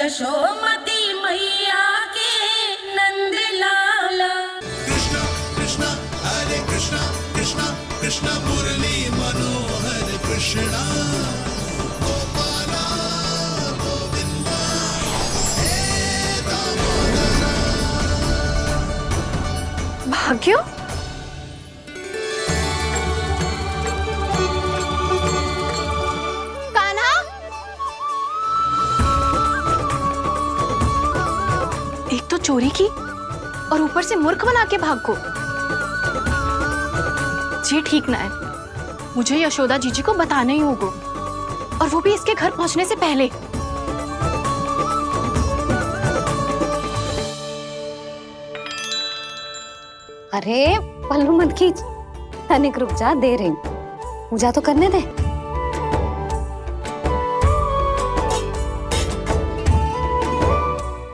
यशोमती मैया के नंद लाला। कृष्णा कृष्णा हरे कृष्णा कृष्णा कृष्णा मुरली मनोहर कृष्णा गोपाला गोविंदा हे दामोदरा। भाग्य, एक तो चोरी की और ऊपर से मूर्ख बना के भाग को। ये ठीक ना है, मुझे यशोदा जीजी को बताना ही होगा, और वो भी इसके घर पहुंचने से पहले। अरे पल्लू मत खींच, तनिक रुक जा, दे रही हूँ, पूजा तो करने दे।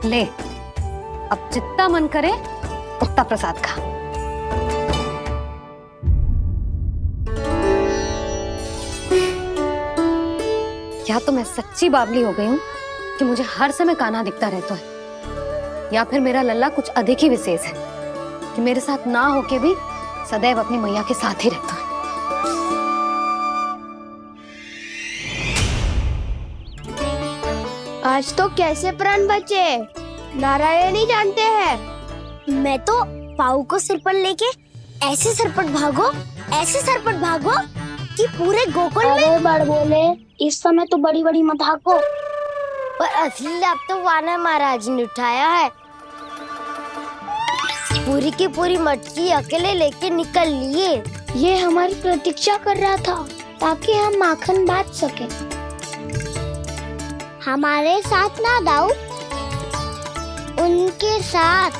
ले, अब जितना मन करे उतना प्रसाद खा। या तो मैं सच्ची बावली हो गई हूँ कि मुझे हर समय कान्हा दिखता रहता है, या फिर मेरा लल्ला कुछ अधिक ही विशेष है कि मेरे साथ ना होके भी सदैव अपनी मैया के साथ ही रहता है। आज तो कैसे प्राण बचे, नारायण ही जानते हैं। मैं तो पाऊ को सिर पर लेके ऐसे सरपट भागो कि पूरे गोकुल में बड़ बोले। इस समय तो बड़ी बड़ी मत हाको, पर असली लाभ तो वानर महाराज ने उठाया है। पूरी की पूरी मटकी अकेले लेके निकल लिए। ये हमारी प्रतीक्षा कर रहा था ताकि हम माखन बांट सके। हमारे साथ ना दाऊ, उनके साथ।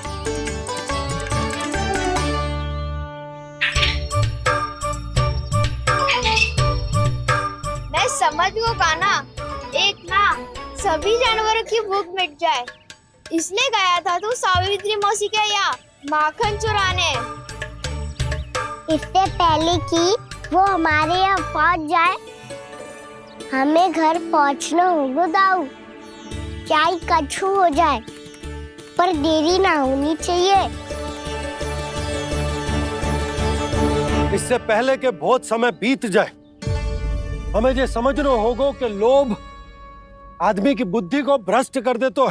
मैं समझ गो कान्हा, एक ना सभी जानवरों की भूख मिट जाए, इसलिए गया था तू सावित्री मौसी के यहाँ माखन चुराने। इससे पहले कि वो हमारे यहाँ पहुँच जाए, हमें घर पहुँचना होगा दाऊ, चाहे कछु हो जाए, पर देरी ना होनी चाहिए। इससे पहले के बहुत समय बीत जाए, हमें ये समझना होगा कि लोभ आदमी की बुद्धि को भ्रष्ट कर दे, तो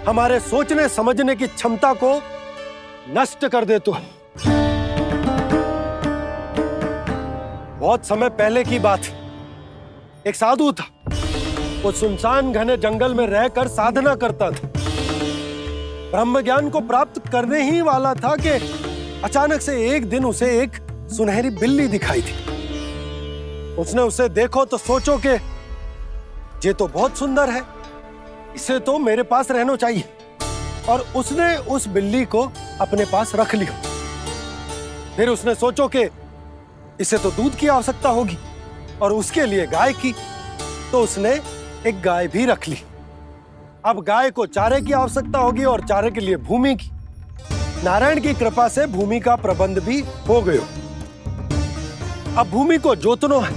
हमारे सोचने समझने की क्षमता को नष्ट कर दे। तो बहुत समय पहले की बात, एक साधु था, वो सुनसान घने जंगल में रहकर साधना करता था। ब्रह्म ज्ञान को प्राप्त करने ही वाला था कि अचानक से एक दिन उसे एक सुनहरी बिल्ली दिखाई थी। उसने उसे देखो तो सोचो कि ये तो बहुत सुंदर है, इसे तो मेरे पास रहना चाहिए, और उसने उस बिल्ली को अपने पास रख लिया। फिर उसने सोचो कि इसे तो दूध की आवश्यकता होगी और उसके लिए गाय की, तो उसने एक गाय भी रख ली। अब गाय को चारे की आवश्यकता होगी और चारे के लिए भूमि की। नारायण की कृपा से भूमि का प्रबंध भी हो गयो। अब भूमि को जोतनो है,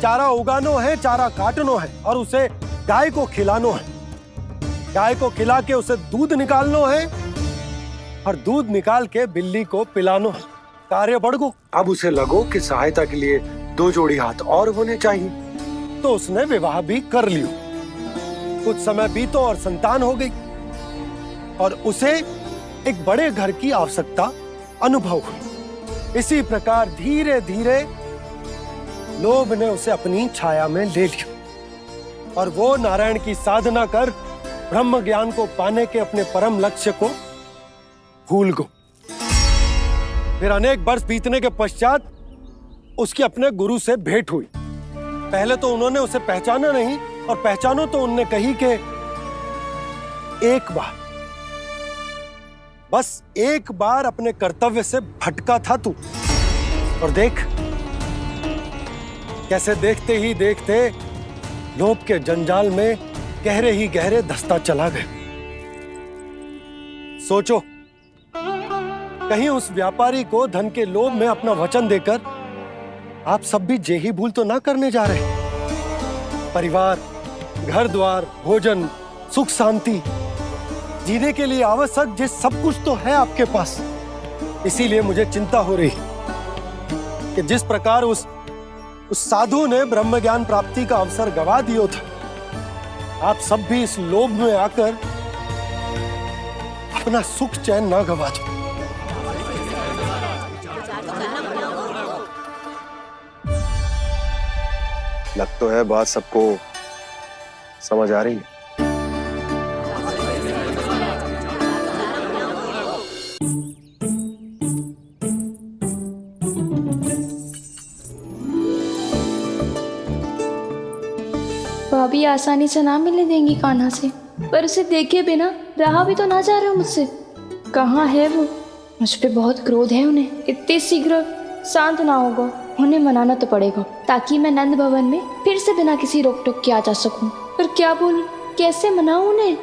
चारा उगानो है, चारा काटनो है, और उसे गाय को खिलानो है। गाय को खिला के उसे दूध निकालनो है, और दूध निकाल के बिल्ली को पिलानो है। कार्य बढ़ गो। अब उसे लगो कि सहायता के लिए 2 जोड़ी हाथ और होने चाहिए, तो उसने विवाह भी कर लियो। कुछ समय बीतो और संतान हो गई, और उसे एक बड़े घर की आवश्यकता अनुभव हुई। इसी प्रकार धीरे धीरे लोभ ने उसे अपनी छाया में ले लिया, और वो नारायण की साधना कर ब्रह्म ज्ञान को पाने के अपने परम लक्ष्य को भूल गो। फिर अनेक वर्ष बीतने के पश्चात उसकी अपने गुरु से भेंट हुई। पहले तो उन्होंने उसे पहचाना नहीं, और पहचानो तो उनने कही कि एक बार, बस एक बार अपने कर्तव्य से भटका था तू, और देख कैसे देखते ही देखते लोभ के जंजाल में गहरे ही गहरे धंसता चला गया। सोचो, कहीं उस व्यापारी को धन के लोभ में अपना वचन देकर आप सब भी यही भूल तो ना करने जा रहे। परिवार, घर द्वार, भोजन, सुख शांति, जीने के लिए आवश्यक जिस सब कुछ तो है आपके पास। इसीलिए मुझे चिंता हो रही कि जिस प्रकार उस साधु ने ब्रह्म ज्ञान प्राप्ति का अवसर गवा दिया था, आप सब भी इस लोभ में आकर अपना सुख चैन ना गवा दो। लग तो है बात सबको समझ आ रही है। भाभी आसानी से ना मिलने देंगी कान्हा से, पर उसे देखे बिना रहा भी तो ना जा रहा मुझसे। कहाँ है वो? मुझ पे बहुत क्रोध है उन्हें। इतने शीघ्र शांत ना होगा, उन्हें मनाना तो पड़ेगा ताकि मैं नंद भवन में फिर से बिना किसी रोक टोक के आ जा सकूं। पर क्या बोलूं, कैसे मनाऊं उन्हें?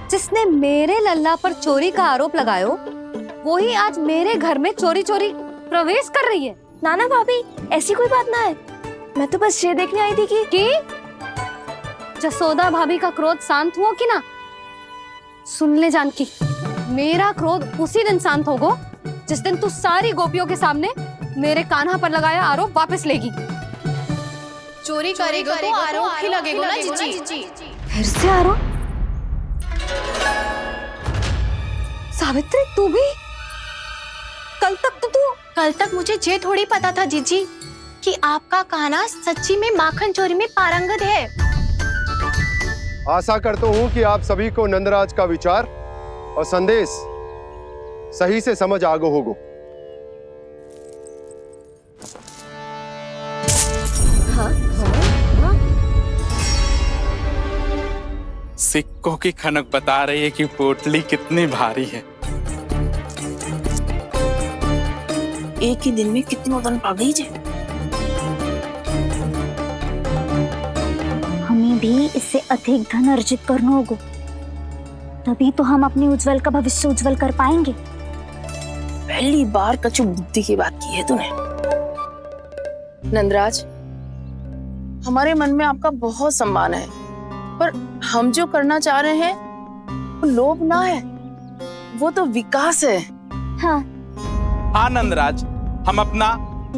जिसने मेरे लल्ला पर चोरी का आरोप लगायो, वो ही आज मेरे घर में चोरी चोरी प्रवेश कर रही है। नाना भाभी, ऐसी कोई बात ना है। मैं तो बस ये देखने आई थी कि जसोदा भाभी का क्रोध शांत हुआ कि ना? सुन ले जानकी, मेरा क्रोध उसी दिन शांत होगा जिस दिन तू सारी गोपियों के सामने मेरे कान्हा पर लगाया आरोप वापस लेगी। चोरी करेगा तो आरोप ही लगेगा ना जीजी। फिर से आरोप? सावित्री, तू भी? कल तक मुझे ये थोड़ी पता था जीजी कि आपका कान्हा सच्ची में माखन चोरी में पारंगत है। आशा करता हूं कि आप सभी को नंदराज का विचार और संदेश सही से समझ आगो होगो। सिक्कों की खनक बता रही है कि पोटली कितनी भारी है। एक ही दिन में कितनों धन पा गई जे। हमें भी इससे अधिक धन अर्जित करना होगा, तभी तो हम अपने उज्जवल का भविष्य उज्जवल कर पाएंगे। पहली बार कछु बुद्धि की बात की है तूने। नंदराज, हमारे मन में आपका बहुत सम्मान है, पर हम जो करना चाह रहे हैं वो लोभ ना है, वो तो विकास है। हाँ नंदराज, हम अपना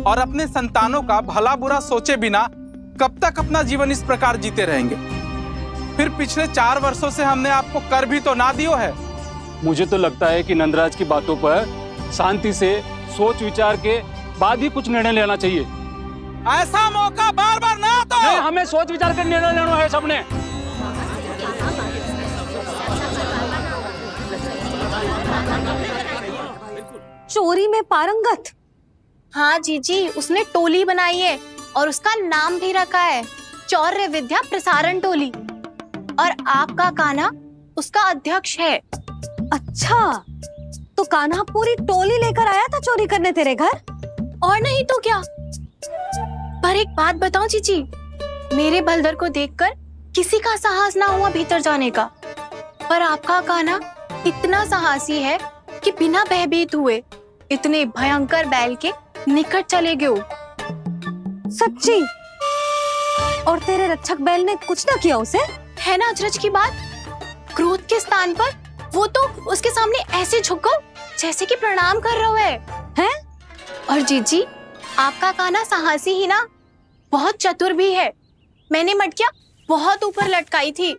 और अपने संतानों का भला बुरा सोचे बिना कब तक अपना जीवन इस प्रकार जीते रहेंगे? फिर पिछले 4 वर्षों से हमने आपको कर भी तो ना दियो है। मुझे तो लगता है कि नंदराज की बातों पर शांति से सोच विचार के बाद ही कुछ निर्णय लेना चाहिए। ऐसा मौका बार बार ना आता। नहीं, हमें सोच विचार कर निर्णय लेना है सबने। चोरी में पारंगत? हाँ जीजी, उसने टोली बनाई है और उसका नाम भी रखा है चौर्य विद्या प्रसारण टोली, और आपका कान्हा उसका अध्यक्ष है। अच्छा, तो कान्हा पूरी टोली लेकर आया था चोरी करने तेरे घर? और नहीं तो क्या। पर एक बात बताऊं जीजी, मेरे बलदर को देखकर किसी का साहस ना हुआ भीतर जाने का, पर आपका कान्हा इतना साहसी है कि बिना भयभीत हुए इतने भयंकर बैल के निकट चले गए। सच्ची? और तेरे रक्षक बैल ने कुछ ना किया उसे? है ना अचरज की बात। क्रोध के स्थान पर वो तो उसके सामने ऐसे झुक गया जैसे कि प्रणाम कर रहा है। और जीजी, आपका कान्हा साहसी ही ना, बहुत चतुर भी है। मैंने मटकियां बहुत ऊपर लटकाई थी,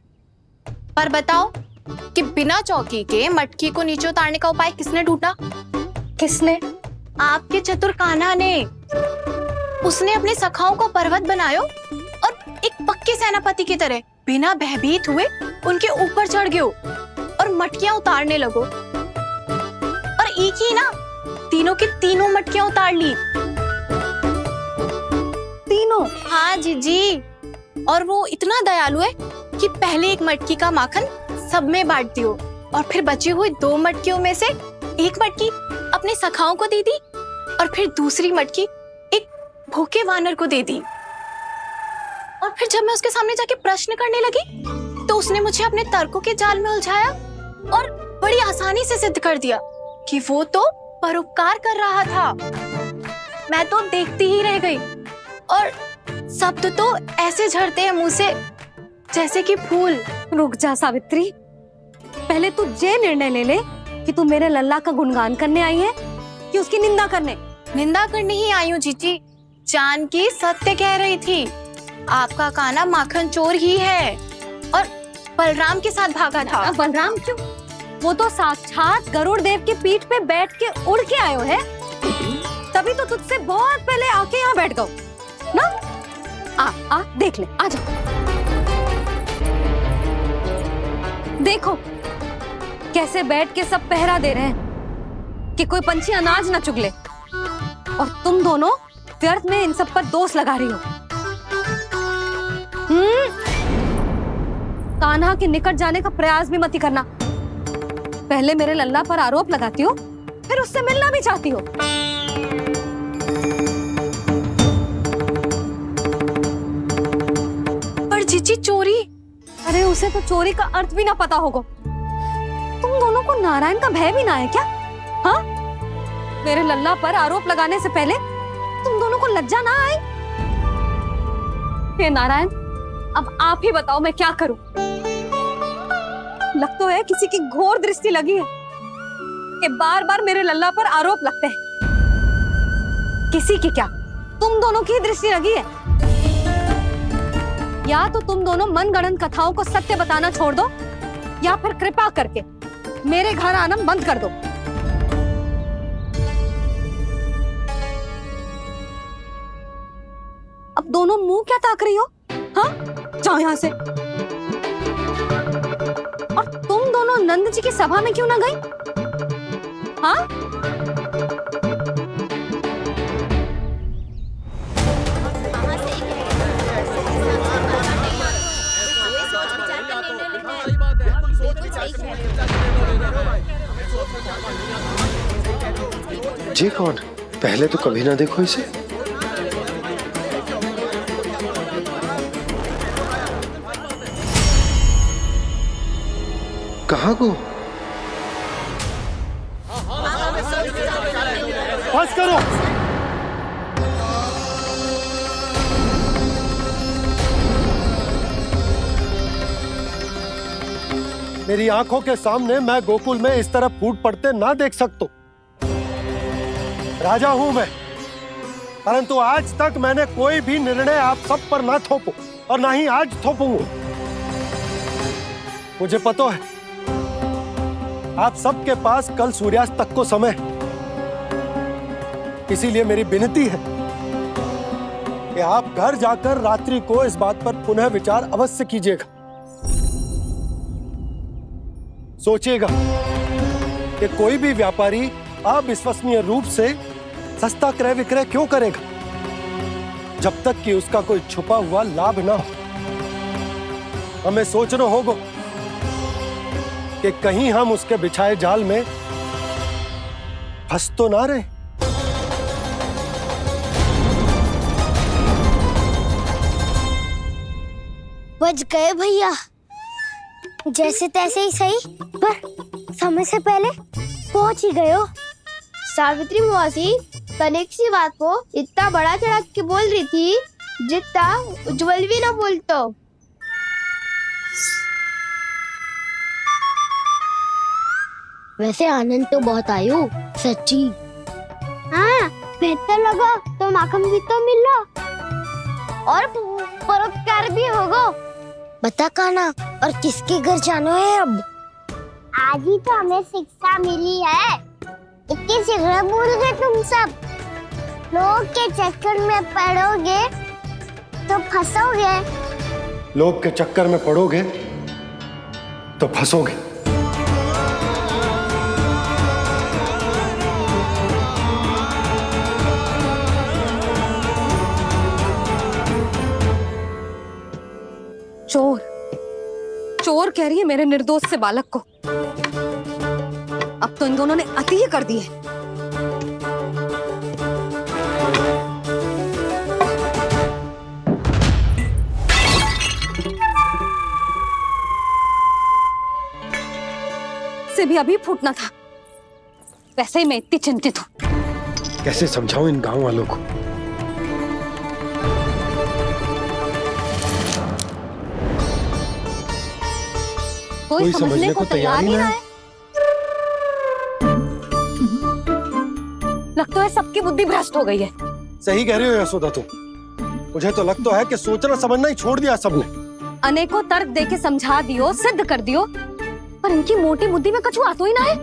पर बताओ कि बिना चौकी के मटकी को नीचे उतारने का उपाय किसने ढूंढा? किसने? आपके चतुर कान्हा ने। उसने अपने सखाओं को पर्वत बनायो और एक पक्के सेनापति की तरह बिना भयभीत हुए उनके ऊपर चढ़ गयो और मटकियां उतारने लगो। और एक ही ना, तीनों की तीनों मटकियां उतार ली। तीनों? हाँ जीजी, और वो इतना दयालु है कि पहले एक मटकी का माखन सब में बांट दियो और फिर बची हुई 2 मटकियों में से एक मटकी अपने सखाओं को दे दी और फिर दूसरी मटकी एक भूखे वानर को दे दी। और फिर जब मैं उसके सामने जाके प्रश्न करने लगी तो उसने मुझे अपने तर्कों के जाल में उलझाया और बड़ी आसानी से सिद्ध कर दिया कि वो तो परोपकार कर रहा था। मैं तो देखती ही रह गई और शब्द तो ऐसे झड़ते हैं मुंह से जैसे कि फूल। रुक जा सावित्री, पहले तू ये निर्णय ले ले कि तू मेरे लल्ला का गुणगान करने आई है कि उसकी निंदा करने। निंदा करने ही आई हूँ जीजी। जानकी सत्य कह रही थी, आपका कान्हा माखन चोर ही है और बलराम के साथ भागा था। बलराम क्यों? वो तो साक्षात गरुड़ देव की पीठ पे बैठ के उड़ के आयो है, तभी तो तुझसे बहुत पहले आके यहाँ बैठ गओ ना। आ देख ले, आ जा। देखो कैसे बैठ के सब पहरा दे रहे हैं कि कोई पंछी अनाज ना चुगले, और तुम दोनों व्यर्थ में इन सब पर दोष लगा रही हो। कान्हा के निकट जाने का प्रयास भी मत ही करना। पहले मेरे लल्ला पर आरोप लगाती हो, फिर उससे मिलना भी चाहती हो। पर जीजी चोरी? अरे उसे तो चोरी का अर्थ भी ना पता होगा। तुम दोनों को नारायण का भय भी ना है क्या? हाँ, मेरे लल्ला पर आरोप लगाने से पहले तुम दोनों को लज्जा ना आई? हे नारायण, अब आप ही बताओ मैं क्या करूं। लग तो है किसी की घोर दृष्टि लगी है कि बार बार मेरे लल्ला पर आरोप लगते हैं। किसी की क्या, तुम दोनों की दृष्टि लगी है। या तो तुम दोनों मनगढ़ंत कथाओं को सत्य बताना छोड़ दो, या फिर कृपा करके मेरे घर आना बंद कर दो। अब दोनों मुंह क्या ताक रही हो? हाँ, जाओ यहां से। और तुम दोनों नंद जी की सभा में क्यों ना गई? हाँ, जी कौन? पहले तो कभी ना देखो इसे। कहाँ को? बस करो। मेरी आंखों के सामने मैं गोकुल में इस तरह फूट पड़ते ना देख सकता। राजा हूं मैं, परंतु आज तक मैंने कोई भी निर्णय आप सब पर ना थोपो और ना ही आज थोपूंगा। मुझे पता है आप सबके पास कल सूर्यास्त तक को समय है, इसीलिए मेरी विनती है कि आप घर जाकर रात्रि को इस बात पर पुनः विचार अवश्य कीजिएगा। सोचिएगा कि कोई भी व्यापारी अविश्वसनीय रूप से सस्ता क्रय विक्रय क्यों करेगा जब तक कि उसका कोई छुपा हुआ लाभ ना हो। हमें सोचना होगा कि कहीं हम उसके बिछाए जाल में फंस तो ना रहे। बच गए भैया, जैसे तैसे ही सही, पर समय से पहले पहुंच ही गए हो। सावित्री मौसी तनिक सी बात को इतना बड़ा चढ़ा के बोल रही थी जितना उज्जवल भी ना बोलतो। वैसे आनंद तो बहुत आयो, सच्ची। हाँ, बेहतर लगा तो माखन भी तो मिला और परोपकार भी होगा। बता कान्हा, और किसके घर जाना है अब? आज ही तो हमें शिक्षा मिली है, इतनी शीघ्र भूल गए तुम सब। लोग के चक्कर में पड़ोगे तो फंसोगे। लोग के चक्कर में पड़ोगे तो फंसोगे। चोर चोर कह रही है मेरे निर्दोष से बालक को। अब तो इन दोनों ने अति ही कर दी है। से भी अभी फूटना था। वैसे ही मैं इतनी चिंतित हूँ। कैसे समझाऊं इन गांव वालों को? कोई समझने को तैयार ही ना है। लगता है सबकी बुद्धि भ्रष्ट हो गई है। सही कह रही हो यशोदा तुम। मुझे तो लगता है कि सोचना समझना ही छोड़ दिया सबने। अनेकों तर्क देके समझा दियो, सिद्ध कर दियो, पर इनकी मोटी बुद्धि में कछु आता ही ना है।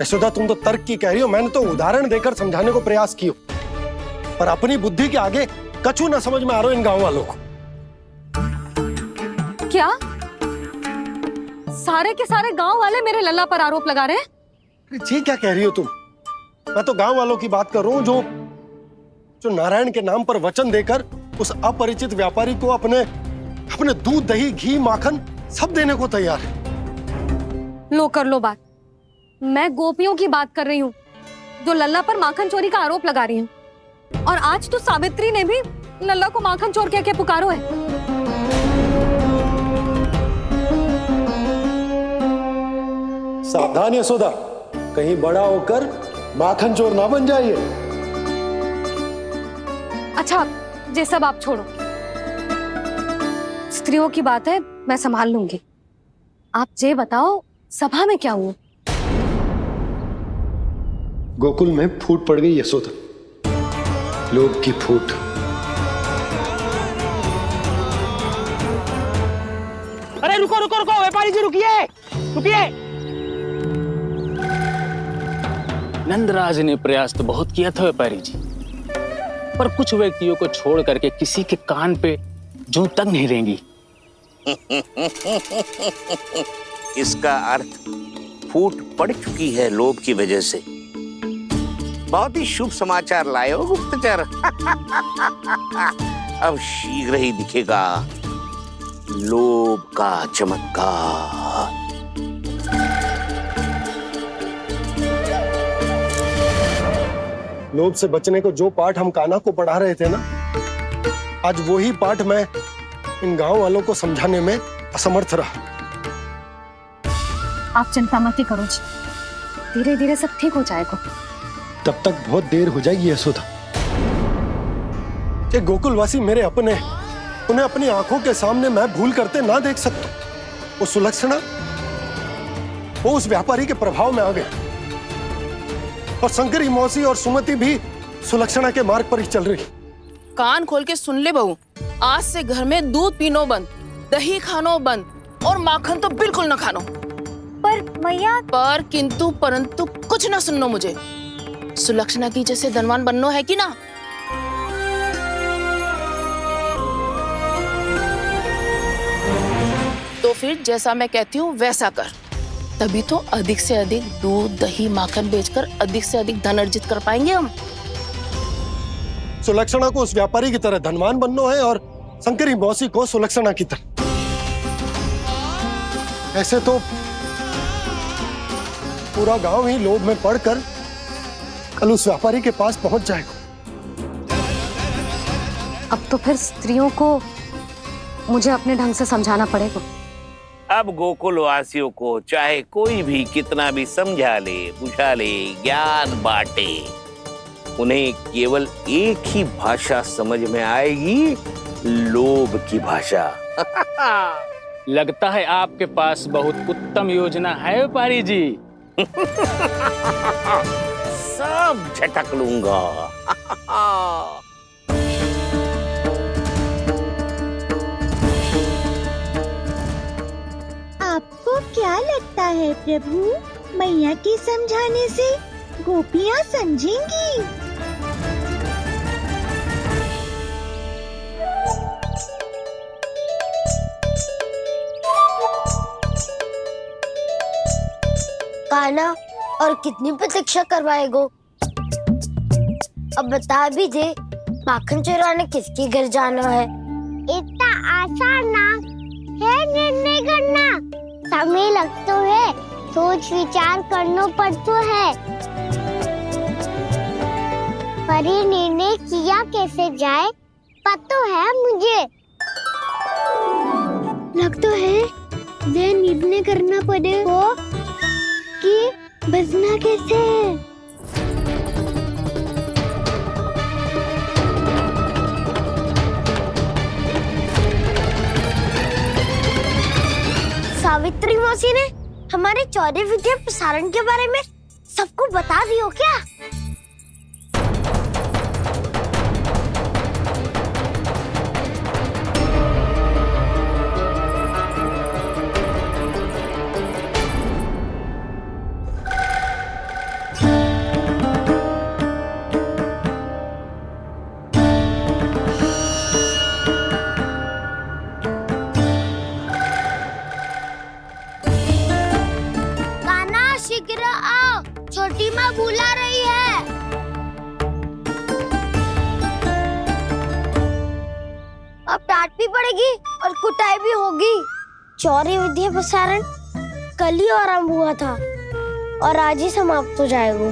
यशोदा तुम तो तर्क की कह रही हो, मैंने तो उदाहरण देकर समझाने को प्रयास किया, पर अपनी बुद्धि के आगे कछु ना समझ में आ रहा इन गांव वालों को। क्या सारे के सारे गांव वाले मेरे लल्ला पर आरोप लगा रहे हैं? जी क्या कह रही हो तुम? मैं तो गांव वालों की बात कर रहा हूँ जो नारायण के नाम पर वचन देकर उस अपरिचित व्यापारी को अपने दूध, दही, घी, माखन सब देने को तैयार है। लो कर लो बात। मैं गोपियों की बात कर रही हूँ जो लल्ला पर माखन चोरी का आरोप लगा रही हैं। और आज तो सावित्री ने भी लल्ला को माखन चोर कह के पुकारो है। सावधान यशोदा, कहीं बड़ा होकर माखन चोर ना बन जाइए। अच्छा, ये सब आप छोड़ो। स्त्रियों की बात है, मैं संभाल लूंगी। आप ये बताओ सभा में क्या हुआ? गोकुल में फूट पड़ गई यशोदा, लोभ की फूट। अरे रुको रुको रुको, व्यापारी जी रुकिए रुकिए। नंदराज ने प्रयास तो बहुत किया था व्यापारी जी, पर कुछ व्यक्तियों को छोड़ करके किसी के कान पे जूं तक नहीं रेंगी। इसका अर्थ फूट पड़ चुकी है लोभ की वजह से। बहुत ही शुभ समाचार लाए हो गुप्तचर। अब शीघ्र ही दिखेगा लोभ का चमत्कार। लोभ से बचने को जो पाठ हम कान्हा को पढ़ा रहे थे ना, आज वही पाठ मैं इन गांव वालों को समझाने में असमर्थ रहा। आप चिंता मत करो जी, धीरे धीरे सब ठीक हो जाएगा। तब तक बहुत देर हो जाएगी यशोदा। ये गोकुलवासी मेरे अपने, उन्हें अपनी आंखों के सामने मैं भूल करते ना देख सकता। वो सुलक्षणा, वो उस व्यापारी के प्रभाव में आ गए, और शंकरी मौसी और सुमति भी सुलक्षणा के मार्ग पर ही चल रही। कान खोल के सुन ले बहू, आज से घर में दूध पीनो बंद, दही खानो बंद और माखन तो बिल्कुल न खानो। पर मैया, पर किंतु परंतु कुछ ना सुननो मुझे। सुलक्षणा की जैसे धनवान बननो है कि ना? तो फिर जैसा मैं कहती हूँ वैसा कर, तभी तो अधिक से अधिक दूध, दही, माखन बेचकर अधिक से अधिक धन अर्जित कर पाएंगे हम। सुलक्षणा को उस व्यापारी की तरह धनवान बनना है और शंकरी मौसी को सुलक्षणा की तरह। ऐसे तो पूरा गांव ही लोभ में पड़कर कल उस व्यापारी के पास पहुंच जाएगा। अब तो फिर स्त्रियों को मुझे अपने ढंग से समझाना पड़ेगा। अब गोकुल वासियों को चाहे कोई भी कितना भी समझा ले, बुझा ले, ज्ञान बांटे, उन्हें केवल एक ही भाषा समझ में आएगी, लोभ की भाषा। लगता है आपके पास बहुत उत्तम योजना है व्यापारी जी। सब झटक लूंगा। आपको क्या लगता है प्रभु, मैया के समझाने से गोपियाँ समझेंगी? कान्हा, और कितनी प्रतीक्षा करवाएगो? अब बता भी दे, माखन चुराने किसके घर जाना है? इतना आसान ना है निर्णय करना, समय लगतो है, सोच विचार करना पड़तो है, पर ये निर्णय किया कैसे जाए पता है मुझे। लगता है ये निर्णय करना पड़ेगा कि बचना कैसे है। सावित्री मौसी ने हमारे 14 विद्या प्रसारण के बारे में सबको बता दियो क्या? शीघ्र आओ, छोटी माँ बुला रही है। अब डांट भी पड़ेगी और कुटाई भी होगी। 14 विद्या प्रसारण कल ही आरंभ हुआ था और आज ही समाप्त हो जाएगा।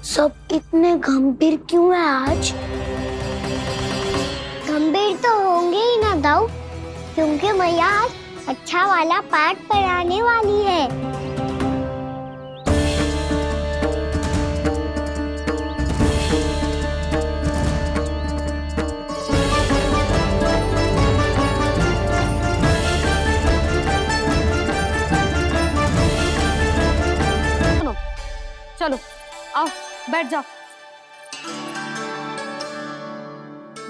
सब इतने गंभीर क्यों है आज? गंभीर तो होंगे ही ना दाऊ, क्योंकि मैया आज अच्छा वाला पाठ पढ़ाने वाली है। चलो आओ बैठ जाओ।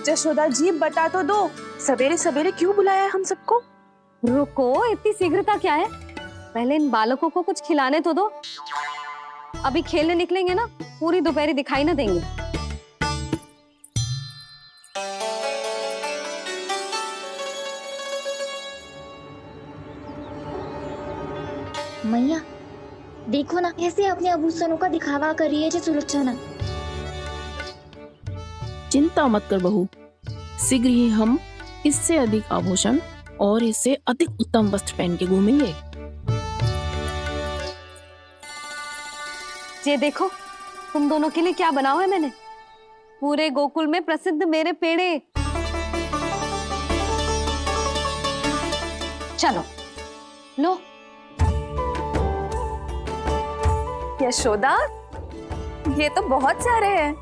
जशोदा जी बता तो दो, सवेरे सवेरे क्यों बुलाया है हम सबको? रुको, इतनी शीघ्रता क्या है? पहले इन बालकों को कुछ खिलाने तो दो। अभी खेलने निकलेंगे ना, पूरी दोपहरी दिखाई ना देंगे। मैया देखो ना, कैसे अपने आभूषणों का दिखावा कर रही है जी सुलोचना। चिंता मत कर बहू, शीघ्र ही हम इससे अधिक आभूषण और इससे अधिक उत्तम वस्त्र पहन के घूमेंगे। ये देखो, तुम दोनों के लिए क्या बनाओ है मैंने। पूरे गोकुल में प्रसिद्ध मेरे पेड़े। चलो लो। यशोदा, ये तो बहुत सारे हैं।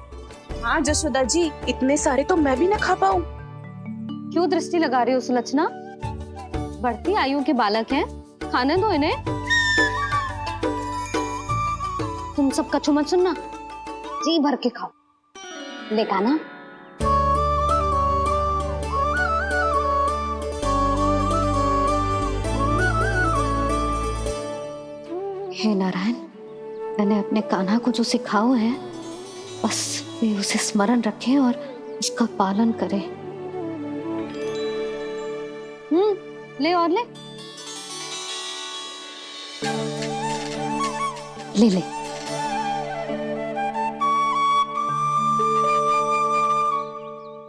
हाँ जशोदा जी, इतने सारे तो मैं भी ना खा पाऊं। क्यों दृष्टि लगा रही हो सुलक्षणा? बढ़ती आयु के बालक हैं, खाने दो इन्हें। तुम सब कछु मत सुनना, जी भर के खाओ। देखा ना? हे नारायण, मैंने अपने कान्हा को जो सिखाओ है, बस वे उसे स्मरण रखें और उसका पालन करें। ले और ले ले ले।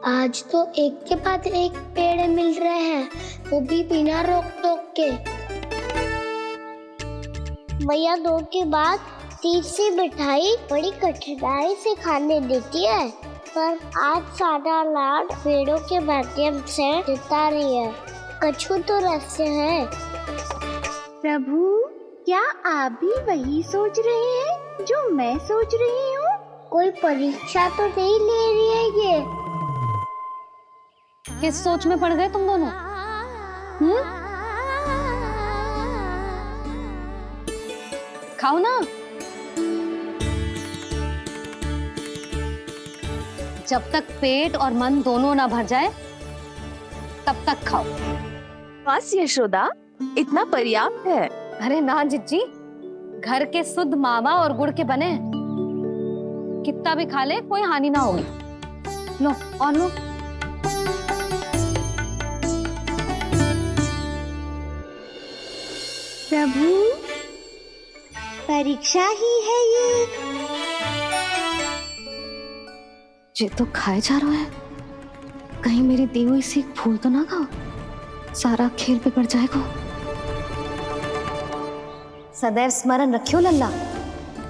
आज तो एक के बाद एक पेड़ मिल रहे हैं, वो भी बिना रोक टोक के। मैया 2 के बाद तीसरी मिठाई बड़ी कठिनाई से खाने देती है, पर आज सादा लाड पेड़ों के माध्यम से जिता रही है। कछु तो रहस्य है। प्रभु, क्या आप भी वही सोच रहे हैं जो मैं सोच रही हूँ? कोई परीक्षा तो नहीं ले रही है ये? किस सोच में पड़ गए तुम दोनों? खाओ ना। जब तक पेट और मन दोनों ना भर जाए तब तक खाओ। बस यशोदा, इतना पर्याप्त है। अरे ना जिज्जी, घर के शुद्ध मावा और गुड़ के बने, कितना भी खा ले कोई हानि ना होगी। लो और लो। प्रभु, परीक्षा ही है ये। ये तो खाए जा रहा है। कहीं मेरी दी हुई सीख भूल तो ना खाओ, सारा खेल बिगड़ जाएगा। सदैव स्मरण रखियो लल्ला,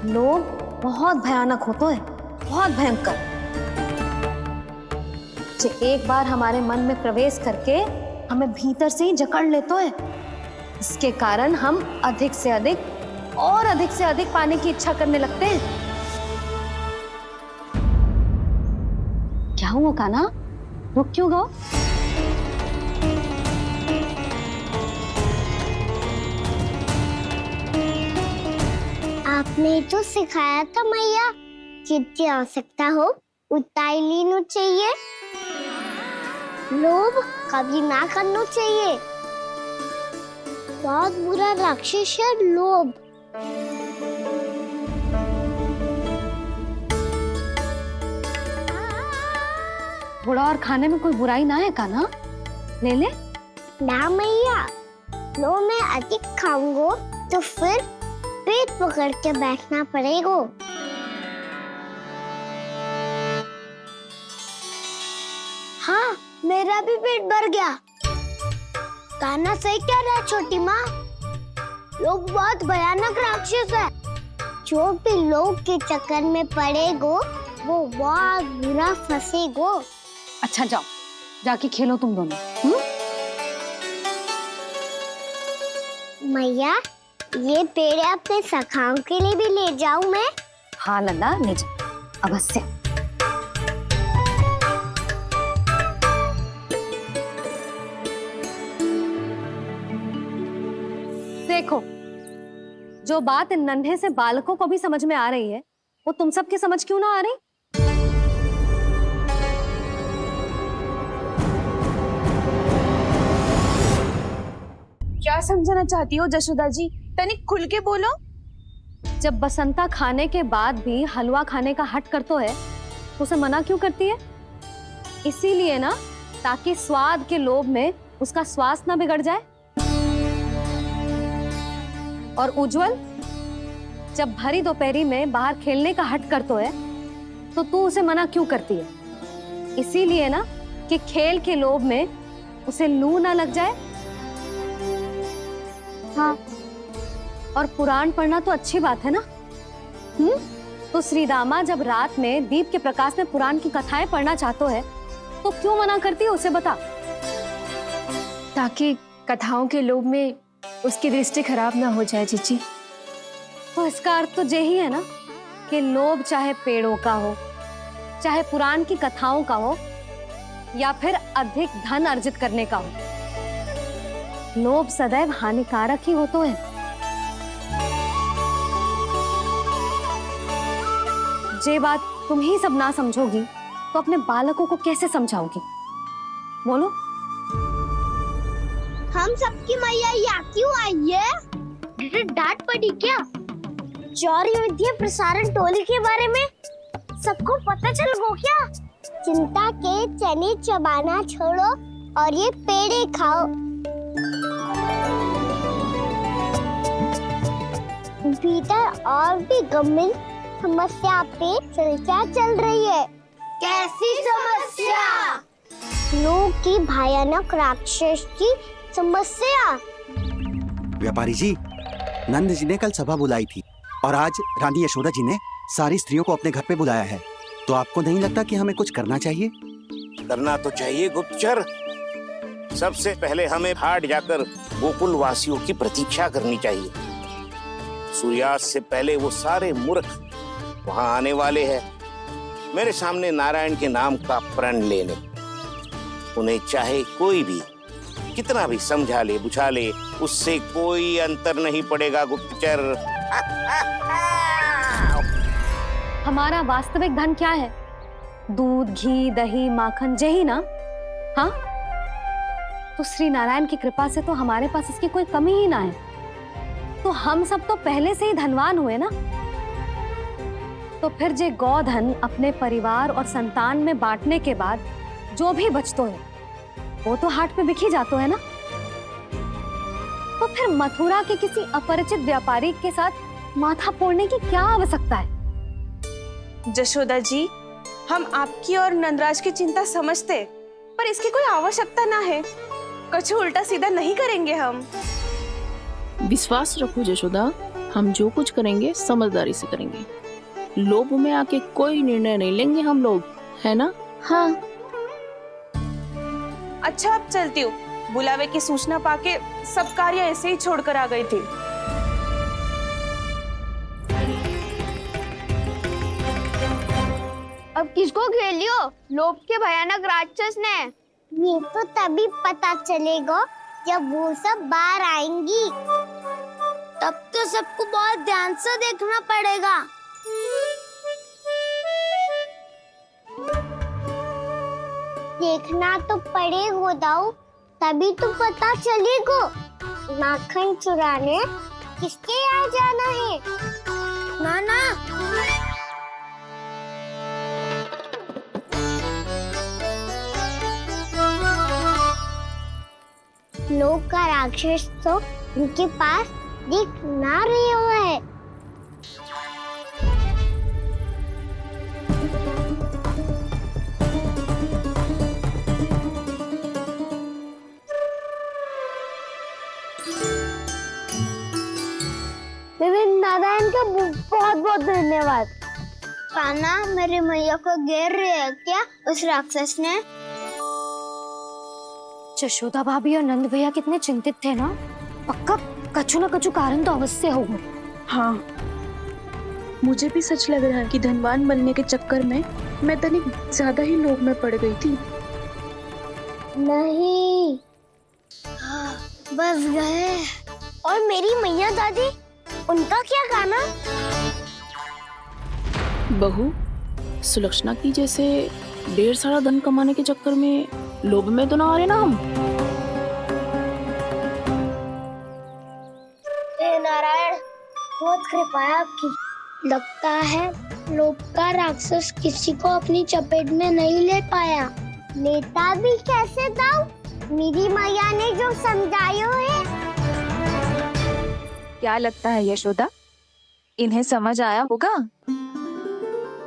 लोग बहुत भयानक होते हैं, बहुत भयंकर। जो एक बार हमारे मन में प्रवेश करके हमें भीतर से ही जकड़ लेते हैं, इसके कारण हम अधिक से अधिक और अधिक से अधिक पाने की इच्छा करने लगते हैं। क्या हुआ कान्हा, रुक क्यों गए? आपने तो सिखाया था मैया, जितनी आवश्यकता हो उतना ही लेना चाहिए, लोभ कभी ना करना चाहिए। बहुत बुरा राक्षस है लोभ। बुरा और खाने में कोई बुराई ना है कान्हा, ले ले। ना मैया, लो मैं अधिक खाऊंगा तो फिर पेट पकड़ के बैठना पड़ेगा। हाँ, मेरा भी पेट भर गया। कान्हा सही कह रहा है छोटी माँ, लोग बहुत भयानक राक्षस है। जो भी लोग के चक्कर में पड़ेगो वो बहुत बुरा फंसेगो। अच्छा जाओ, जाके खेलो तुम दोनों। मैया, ये पेड़ अपने सखाओं के लिए भी ले जाऊं मैं? हाँ लल्ला, ले जा, अवश्य। देखो, जो बात इन नन्हे से बालकों को भी समझ में आ रही है, वो तुम सबकी समझ क्यों ना आ रही? क्या समझाना चाहती हो जशोदा जी, तनिक खुल के बोलो। जब बसंता खाने के बाद भी हलवा खाने का हट करतो है, तो उसे मना क्यों करती है? इसीलिए ना, ताकि स्वाद के लोभ में उसका स्वास्थ्य ना बिगड़ जाए। और उज्जवल, जब भरी दोपहरी में बाहर खेलने का हट करतो है, तो तू उसे मना क्यों करती है? इसीलिए ना, कि खेल के लोभ में उसे लू ना लग जाए। हाँ, और पुराण पढ़ना तो अच्छी बात है ना। तो श्रीदामा जब रात में दीप के प्रकाश में पुराण की कथाएं पढ़ना चाहते है, तो क्यों मना करती है उसे, बता। ताकि कथाओं के लोभ में उसकी दृष्टि खराब ना हो जाए जीजी। तो इसका अर्थ तो यही है ना, कि लोभ चाहे पेड़ों का हो, चाहे पुराण की कथाओं का हो, या फिर अधिक धन अर्जित करने का हो, लोभ सदैव हानिकारक ही होते हैं। जे बात तुम ही सब ना समझोगी, तो अपने बालकों को कैसे समझाओगी? बोलो। हम सबकी मैया यहाँ क्यों आई है? डांट पड़ी क्या? चौरी विद्या प्रसारण टोली के बारे में सबको पता चल गो क्या? चिंता के चने चबाना छोड़ो और ये पेड़े खाओ। भीतर और भी गंभीर समस्या पे चर्चा चल रही है। कैसी समस्या? लोग की भयानक राक्षस की समस्या। व्यापारी जी, नंद जी ने कल सभा बुलाई थी और आज रानी यशोदा जी ने सारी स्त्रियों को अपने घर पे बुलाया है। तो आपको नहीं लगता कि हमें कुछ करना चाहिए? करना तो चाहिए गुप्तचर। सबसे पहले हमें हाट जाकर गोकुल वासियों की प्रतीक्षा करनी चाहिए। सूर्यास्त से पहले वो सारे मूर्ख वहां आने वाले हैं, मेरे सामने नारायण के नाम का प्रण लेने। उन्हें चाहे कोई भी कितना भी समझा ले बुझा ले, उससे कोई अंतर नहीं पड़ेगा गुप्तचर। हमारा वास्तविक धन क्या है? दूध, घी, दही, माखन, यही ना? हाँ, तो श्री नारायण की कृपा से तो हमारे पास इसकी कोई कमी ही ना है। तो हम सब तो पहले से ही धनवान हुए ना। तो फिर जे गोधन अपने परिवार और संतान में बांटने के बाद जो भी बचतो है, वो तो हाट पे बिखी जातो है ना। तो फिर मथुरा के किसी अपरिचित व्यापारी के साथ माथा फोड़ने की क्या आवश्यकता है? जशोदा जी, हम आपकी और नंदराज की चिंता समझते, पर इसकी कोई आवश्यकता ना है। कुछ उल्टा सीधा नहीं करेंगे हम। विश्वास रखो जशोदा, हम जो कुछ करेंगे समझदारी से करेंगे। लोभ में आके कोई निर्णय नहीं लेंगे हम लोग, है ना? हाँ। अच्छा, अब चलती हूँ। बुलावे की सूचना पाके सब कार्य ऐसे ही छोड़कर आ गई थी। अब किसको घेर लियो? लोभ के भयानक राक्षस ने। ये तो तभी पता चलेगा जब वो सब बाहर आएंगी। तब तो सबको बहुत ध्यान से देखना पड़ेगा। देखना तो पड़ेगा दाऊ, तभी तो पता चलेगा माखन चुराने किसके यहाँ जाना है। नाना, लोग का राक्षस तो उनके पास दिख ना रहे हुआ है। नारायण का बहुत बहुत धन्यवाद। कान्हा, मेरी मैया को घेर रहे है क्या उस राक्षस ने? यशोदा भाभी और नंद भैया कितने चिंतित थे ना। पक्का कछु न कछु कारण तो अवश्य होगा। हाँ, मुझे भी सच लग रहा है कि धनवान बनने के चक्कर में मैं तनिक ज्यादा ही लोभ में पड़ गई थी। नहीं, बस गए। और मेरी मैया दादी, उनका क्या गाना? बहू, सुलक्षणा की जैसे ढेर सारा धन कमाने के चक्कर में लोभ में तो ना आ रहे ना हम। हे नारायण, बहुत कृपा है आपकी। लगता है लोभ का राक्षस किसी को अपनी चपेट में नहीं ले पाया। लेता भी कैसे दाऊ? मेरी मैया ने जो समझायो है। क्या लगता है यशोदा, इन्हें समझ आया होगा?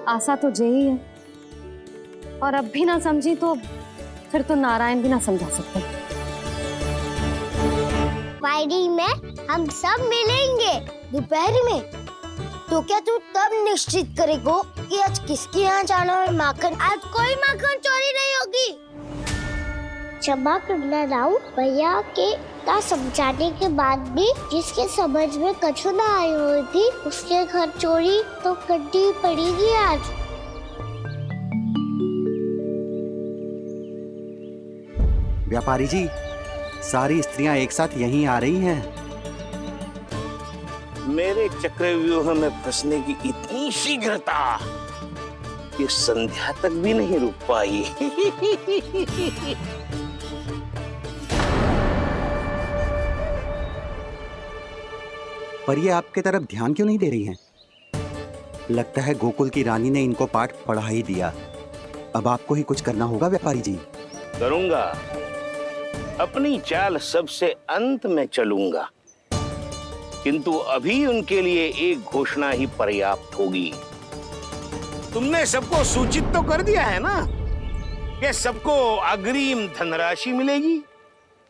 आशा तो यही है, और अब भी ना समझी तो फिर तो नारायण भी ना समझा सकते। वायरी में हम सब मिलेंगे दोपहर में। तो क्या तू तब निश्चित करेगो कि आज किसके यहाँ जाना है माखन? आज कोई माखन चोरी नहीं होगी। क्षमा करना राव, भैया के का समझाने के बाद भी जिसके समझ में कछु ना आई हुई थी उसके घर चोरी तो करनी पड़ेगी आज। व्यापारी जी, सारी स्त्रियां एक साथ यहीं आ रही हैं। मेरे चक्रव्यूह में फंसने की इतनी शीघ्रता कि संध्या तक भी नहीं रुक पाई। पर ये आपके तरफ ध्यान क्यों नहीं दे रही हैं? लगता है गोकुल की रानी ने इनको पाठ पढ़ा ही दिया। अब आपको ही कुछ करना होगा व्यापारी जी। करूंगा, अपनी चाल सबसे अंत में चलूंगा, किंतु अभी उनके लिए एक घोषणा ही पर्याप्त होगी। तुमने सबको सूचित तो कर दिया है ना कि सबको अग्रिम धनराशि मिलेगी,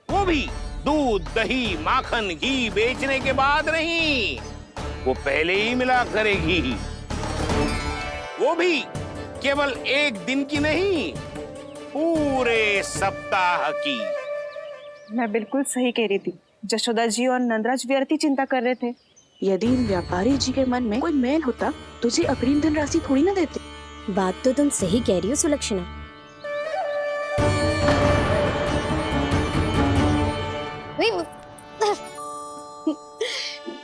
वो भी दूध, दही, माखन, घी बेचने के बाद नहीं, वो पहले ही मिला करेगी। वो भी केवल एक दिन की नहीं, पूरे सप्ताह की। मैं बिल्कुल सही कह रही थी। जशोदा जी और नंदराज व्यर्थ चिंता कर रहे थे। यदि इन व्यापारी जी के मन में कोई मैल होता तुझे अग्रिम धनराशि थोड़ी ना देते। बात तो तुम सही कह रही हो सुलक्षणा।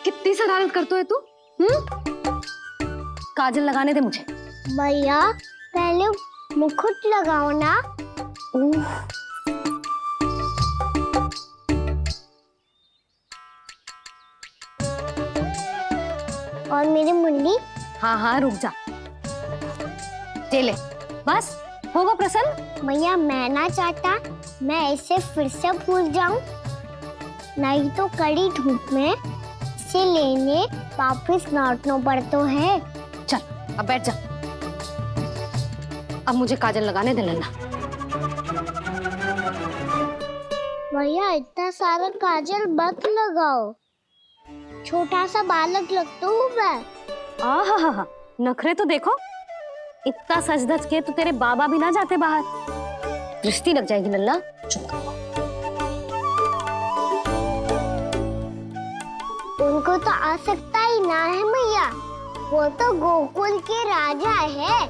कितनी शरारत करते है तू? काजल लगाने दे मुझे। भैया, पहले मुकुट लगाओ ना। और मेरी मुन्नी? हाँ हाँ, रुक जा। ले बस, होगा प्रसन्न? भैया, मैं ना चाहता मैं ऐसे फिर से भूल जाऊं। नहीं तो कड़ी धूप में इसे लेने वापस लौटना पड़ता है। चल अब बैठ जा। अब मुझे काजल लगाने दे लल्ला। भैया इतना सारा काजल मत लगाओ, छोटा सा बालक लगता हूँ मैं। आहा, नखरे तो देखो, इतना सज धज के तो तेरे बाबा भी ना जाते बाहर, दृष्टि लग जाएगी लल्ला। चुप करो। उनको तो आ सकता ही ना है मैया, वो तो गोकुल के राजा है।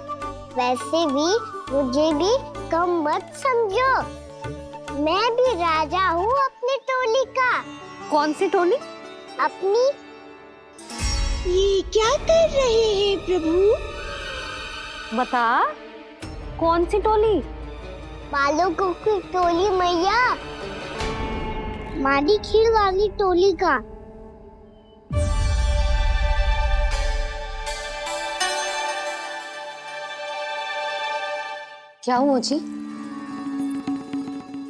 वैसे भी मुझे भी कम मत समझो, मैं भी राजा हूँ अपनी टोली का। कौन सी टोली? अपनी। ये क्या कर रहे हैं प्रभु? बता, कौन सी टोली? बालकों की टोली मैया, मारी खीर वाली टोली का। क्या हुआ जी?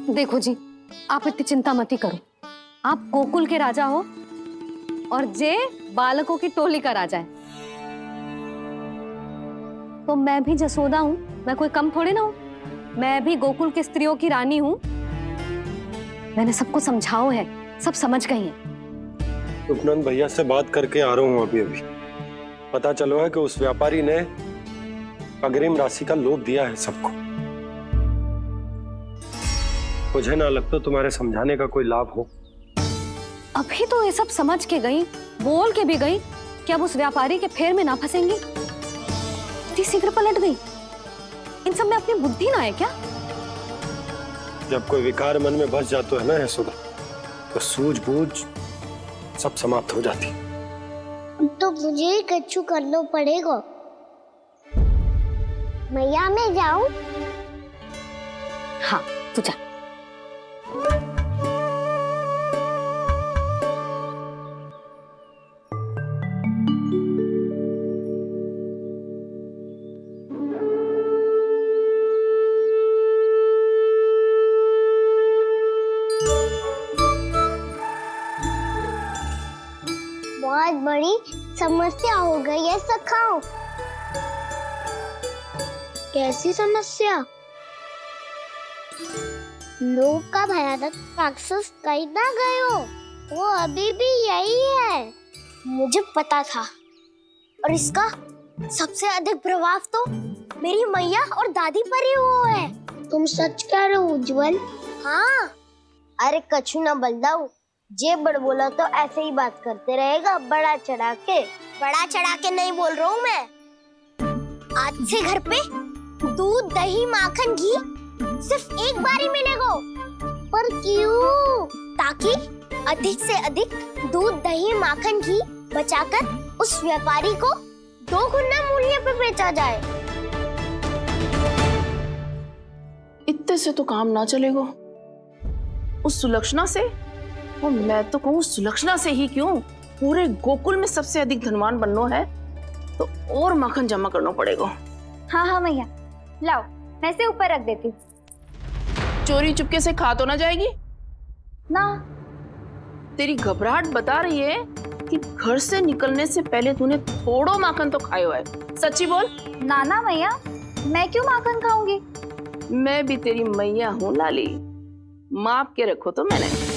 देखो जी, आप इतनी चिंता मत ही करो। आप गोकुल के राजा हो और जे बालकों की टोली का राजा है, तो मैं भी जसोदा हूँ, मैं कोई कम थोड़े ना हूँ। मैं भी गोकुल की स्त्रियों की रानी हूँ। मैंने सबको समझाओ है, सब समझ गई हैं। उपनंद भैया से बात करके आ रहा हूँ अभी अभी। पता चलो है कि उस व्यापारी ने अग्रिम राशि का लोभ दिया है सबको। मुझे ना लगता तुम्हारे समझाने का कोई लाभ हो। अभी तो ये सब समझ के गई, बोल के भी गई कि अब उस व्यापारी के फेर में ना फंसेंगी। इतनी शीघ्र पलट गई। इन सब में अपनी बुद्धि ना है क्या? जब कोई विकार मन में बस जाता है ना यशोदा, तो सूझबूझ सब समाप्त हो जाती। तो मुझे ही कच्चू करना पड़ेगा। मैया मैं जाऊं? हाँ तू जा। बहुत बड़ी समस्या हो गई है सखाओ। कैसी समस्या? लोक का भयानक राक्षस कहीं ना गयो, वो अभी भी यही है। मुझे पता था, और इसका सबसे अधिक प्रभाव तो मेरी मैया और दादी पर ही हुआ है। तुम सच कह रहे हो उज्जवल? हाँ। अरे कछु ना बलदाऊ, जे बड़ बोला तो ऐसे ही बात करते रहेगा बड़ा चढ़ा के। बड़ा चढ़ा के नहीं बोल रहा हूँ मैं। आज से घर पे दूध दही माखन घी सिर्फ एक बार ही मिलेगा। पर क्यों? ताकि अधिक से अधिक दूध दही माखन घी बचाकर उस व्यापारी को 2 गुना मूल्य पे बेचा जाए। इतने से तो काम ना चलेगा। उस सुलक्षणा से, और मैं तो कहूँ सुलक्षणा से ही क्यों, पूरे गोकुल में सबसे अधिक धनवान बनना है तो और माखन जमा करना पड़ेगा। हाँ मैया, लाओ मैं इसे ऊपर रख देती हूँ। चोरी चुपके से खा तो ना जाएगी ना? तेरी घबराहट बता रही है कि घर से निकलने से पहले तूने थोड़ो माखन तो खाया है। सच्ची बोल। ना मैया, मैं क्यों माखन खाऊंगी? मैं भी तेरी मैया हूँ लाली, माप के रखो तो मैंने।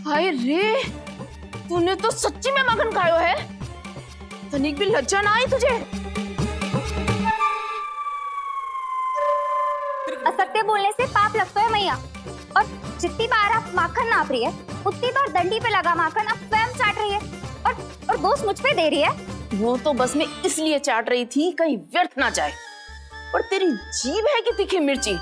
हाय रे, तूने तो सच्ची में माखन खायो है। तनिक भी लज्जा ना आई तुझे? असत्य बोलने से पाप लगता है मैया, और जितनी बार आप माखन नाप रही है उतनी बार डंडी पे लगा माखन आप स्वयं चाट रही है, और दोष मुझ पे दे रही है। वो तो बस मैं इसलिए चाट रही थी कहीं व्यर्थ ना जाए। और तेरी जीभ है कि तीखी मिर्ची।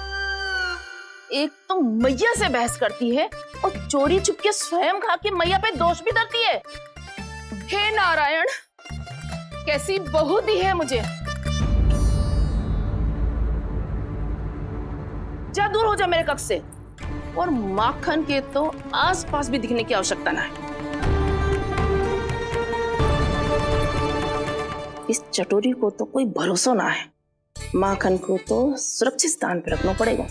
एक तो मैया से बहस करती है और चोरी चुपके स्वयं खा के मैया पे दोष भी धरती है। हे नारायण, कैसी बहू दी है मुझे। जा दूर हो जा मेरे कक्ष से, और माखन के तो आसपास भी दिखने की आवश्यकता ना है। इस चटोरी को तो कोई भरोसा ना है। माखन को तो सुरक्षित स्थान पर रखना पड़ेगा।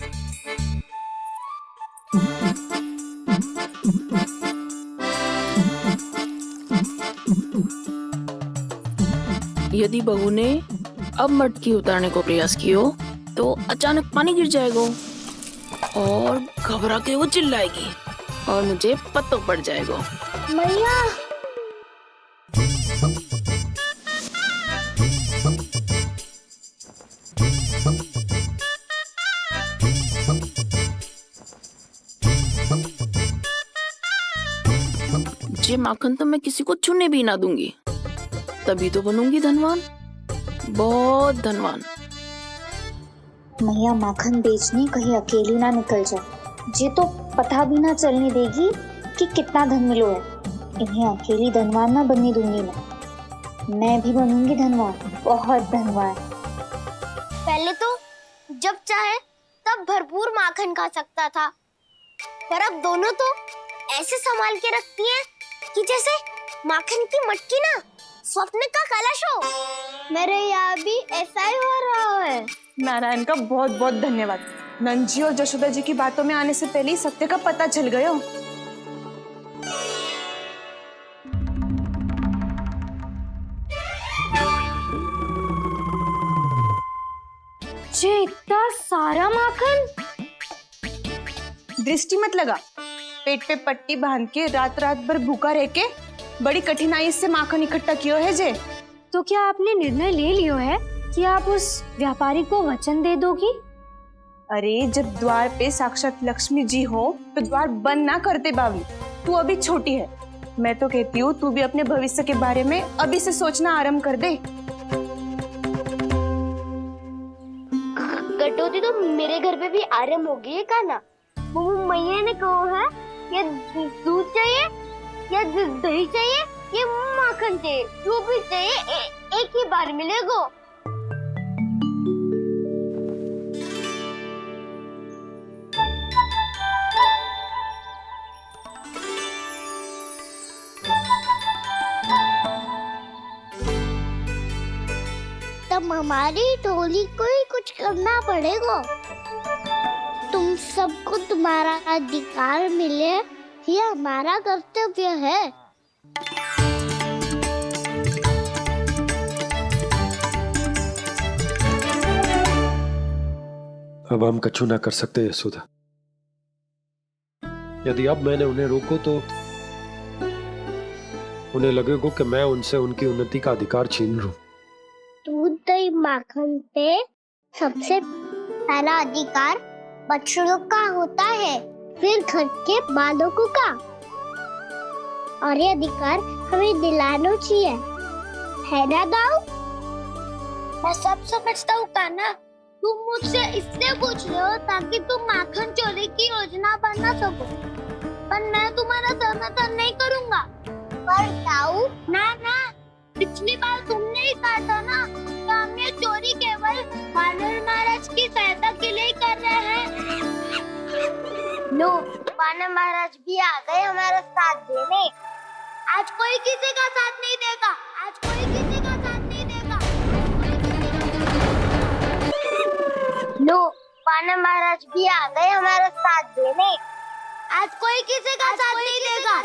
यदि बहू ने अब मटकी उतारने को प्रयास किया तो अचानक पानी गिर जाएगा और घबरा के वो चिल्लाएगी और मुझे पता पड़ जाएगा। मैया ये माखन तो मैं किसी को छूने भी ना दूंगी, तभी तो बनूंगी धनवान, बहुत धनवान। मैया माखन बेचने कहीं अकेली ना निकल जाए। ये तो पता भी ना चलने देगी कि कितना धन मिलो है। इन्हें अकेली धनवान ना बनने दूंगी मैं भी बनूंगी धनवान, बहुत धनवान। पहले तो जब चाहे तब भरपूर माखन खा सकता था, पर अब दोनों तो ऐसे संभाल के रखती हैं कि जैसे माखन की मटकी ना स्वप्न का कलश हो। मेरे यहाँ भी ऐसा ही हो रहा है। नारायण का बहुत बहुत धन्यवाद। नंद जी और जशोदा जी की बातों में आने से पहले ही सत्य का पता चल गया। ये इतना सारा माखन। दृष्टि मत लगा, पेट पे पट्टी बांध के रात रात भर भूखा रह के बड़ी कठिनाई से माखन इकट्ठा किया है जे। तो क्या आपने निर्णय ले लियो है कि आप उस व्यापारी को वचन दे दोगी? अरे जब द्वार पे साक्षात लक्ष्मी जी हो तो द्वार बंद ना करते बावली। तू अभी छोटी है, मैं तो कहती हूँ तू भी अपने भविष्य के बारे में अभी से सोचना आरंभ कर दे। कटौती तो मेरे घर पे भी आरंभ हो गई है काना। वो मैया ने कहा है या दूध चाहिए या दही चाहिए या माखन चाहिए, जो भी चाहिए एक ही बार मिलेगा। तब हमारी टोली को ही कुछ करना पड़ेगा। तुम सबको तुम्हारा अधिकार मिले, ये हमारा कर्तव्य है। अब हम कछु ना कर सकते यशोदा। यदि अब मैंने उन्हें रोको तो उन्हें लगेगा कि मैं उनसे उनकी उन्नति का अधिकार छीन लूं। दूध दही माखन पे सबसे पहला अधिकार बछड़ों का होता है, फिर घर के बालकों का, और ये अधिकार हमें दिलाना चाहिए, है ना दाऊ? मैं सब समझता हूँ कान्हा, तुम मुझसे इसलिए पूछ रहे हो ताकि तुम माखन चोरी की योजना बना सको, पर मैं तुम्हारा समर्थन नहीं करूँगा। पर दाऊ ना ना, पिछली बार तुमने ही कहा था ना कि हम ये चोरी केवल वानर महाराज की सहायता के लिए कर रहे हैं। लो, वानर महाराज भी आ गए हमारा साथ देने। आज कोई किसी का साथ नहीं देगा, आज कोई किसी का साथ नहीं देगा। लो, वानर महाराज भी आ गए हमारा साथ देने। आज कोई किसी का साथ नहीं देगा।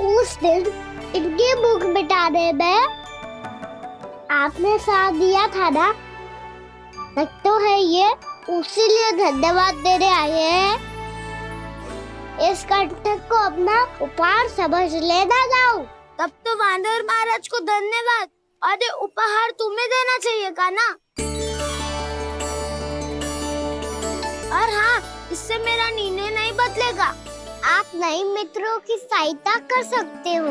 उस दिन इनकी भूख मिटाने में आपने साथ दिया था ना, तो है ये उसी लिए धन्यवाद देने आए हैं। इस कंटक को अपना उपहार समझ लेना जाओ। तब तो वानर महाराज को धन्यवाद और ये उपहार तुम्हें देना चाहिए कान्हा। और हाँ, इससे मेरा निर्णय नहीं बदलेगा। आप नए मित्रों की सहायता कर सकते हो,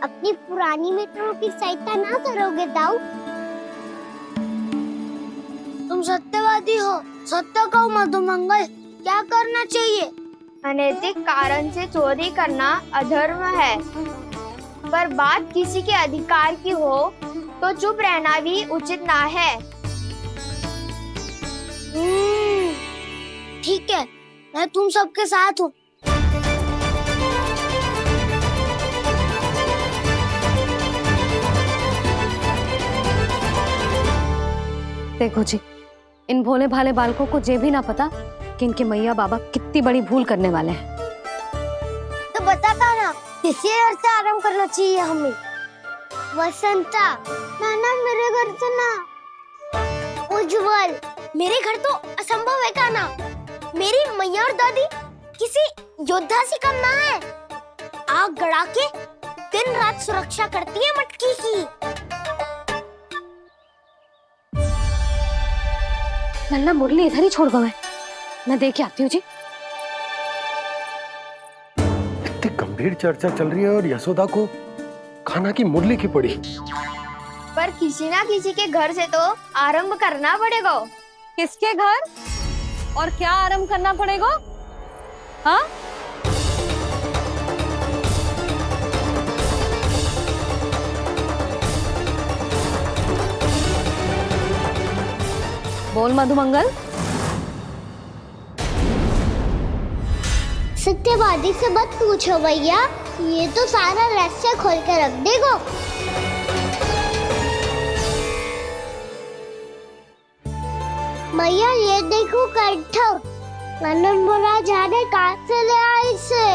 अपनी पुरानी मित्रों की सहायता ना करोगे दाऊ। तुम सत्यवादी हो, सत्य कहो मधुमंगल, क्या करना चाहिए? अनैतिक कारण से चोरी करना अधर्म है, पर बात किसी के अधिकार की हो तो चुप रहना भी उचित ना है। ठीक है, मैं तुम सबके साथ हूँ। देखो जी, इन भोले भाले बालकों को ये भी ना पता कि इनके मैया बाबा कितनी बड़ी भूल करने वाले हैं। तो बता ना, किसी घर से आरंभ करना चाहिए हमें? वसंता, ना मेरे घर से ना। उज्जवल, मेरे घर तो असंभव है काना। मेरी मैया और दादी किसी योद्धा से कम ना है। आग गड़ा के दिन रात सुरक्षा करती है मटकी की। नन्ना मुरली इधर ही छोड़ गए, मैं देख के आती हूँ जी। इतनी गंभीर चर्चा चल रही है और यशोदा को खाना की मुरली की पड़ी। पर किसी ना किसी के घर से तो आरंभ करना पड़ेगा। किसके घर और क्या आरंभ करना पड़ेगा? हाँ, बोल मधुमंगल। सत्यवादी से मत पूछो भैया, ये तो सारा रहस्य खोल के रख देगा। भैया ये देखो कंठ, नंदन बोला जाने कहाँ से ले आए इसे।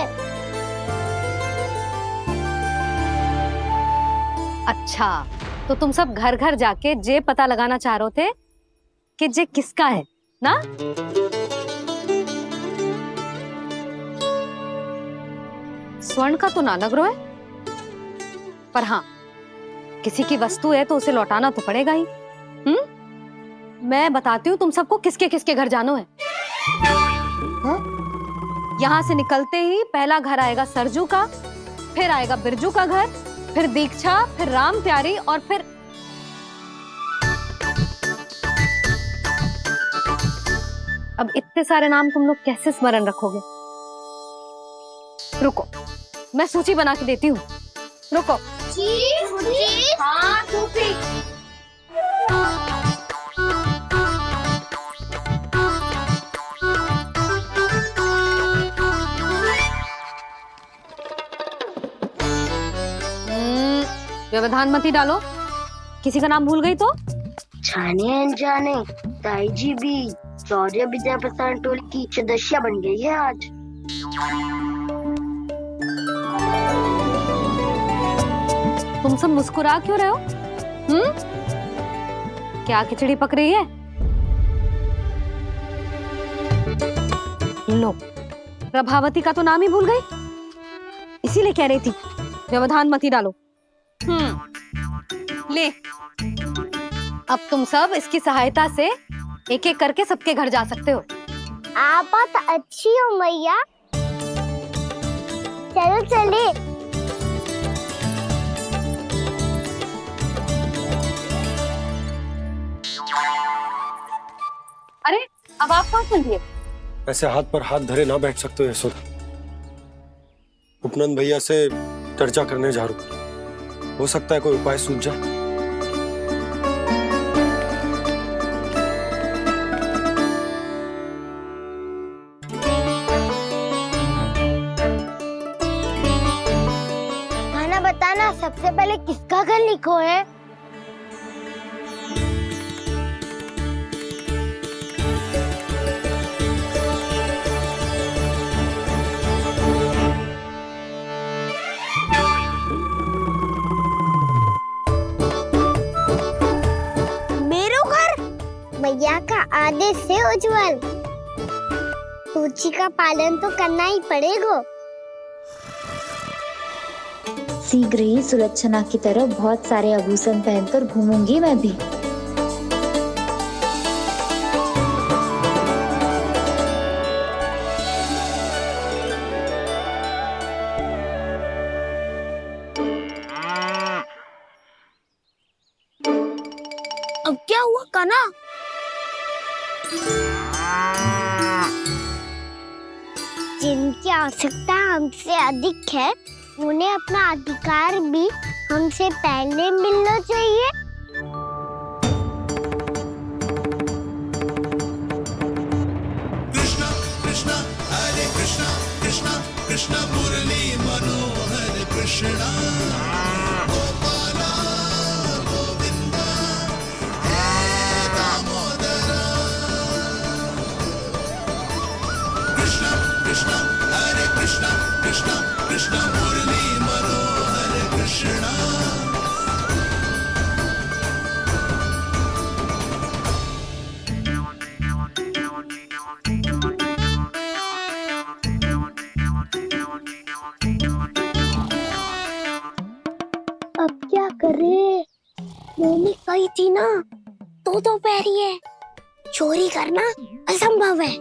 अच्छा, तो तुम सब घर घर जाके जे पता लगाना चाह रहे थे कि जे किसका है ना? स्वर्ण का तो ना लग रहा है, पर हाँ, किसी की वस्तु है तो उसे लौटाना तो पड़ेगा ही। मैं बताती हूँ तुम सबको किसके किसके घर जानो है। यहाँ से निकलते ही पहला घर आएगा सरजू का, फिर आएगा बिरजू का घर, फिर दीक्षा, फिर राम प्यारी और फिर अब इतने सारे नाम तुम लोग कैसे स्मरण रखोगे? रुको, मैं सूची बना के देती हूँ। रुको। हाँ, सूची। व्यवधान मत ही डालो, किसी का नाम भूल गई तो? जाने अनजाने ताई जी भी शौर्य विद्या प्रसारण टोली की सदस्य बन गई है आज। तुम सब मुस्कुरा क्यों रहे हो? क्या खिचड़ी पक रही है? लो, प्रभावती का तो नाम ही भूल गई, इसीलिए कह रही थी व्यवधान मत ही डालो। ले, अब तुम सब इसकी सहायता से एक एक करके सबके घर जा सकते हो। आप तो अच्छी हो मैया, चलो चले। अरे अब आप कहाँ चलिए? ऐसे हाथ पर हाथ धरे ना बैठ सकते हो यशोदा। उपनंद भैया से चर्चा करने जा रहा हूं, हो सकता है कोई उपाय सूझ जाए। खाना बताना, सबसे पहले किसका घर लिखो है? भैया का आदेश से उज्जवल, सूची का पालन तो करना ही पड़ेगा। शीघ्र ही सुलक्षणा की तरह बहुत सारे आभूषण पहनकर घूमूंगी मैं भी। अब क्या हुआ काना? जिनकी आवश्यकता हमसे अधिक है उन्हें अपना अधिकार भी हमसे पहले मिलना चाहिए। कृष्णा कृष्णा हरे कृष्णा कृष्णा कृष्णा मुरली मनोहर कृष्णा गोपाला गोविंदा हे दामोदरा। कृष्णा कृष्णा हरे कृष्णा कृष्णा कृष्णा मुरली मनोहर कृष्णा। अब क्या करे? मम्मी कही थी ना, दो पैरी है, चोरी करना असंभव है।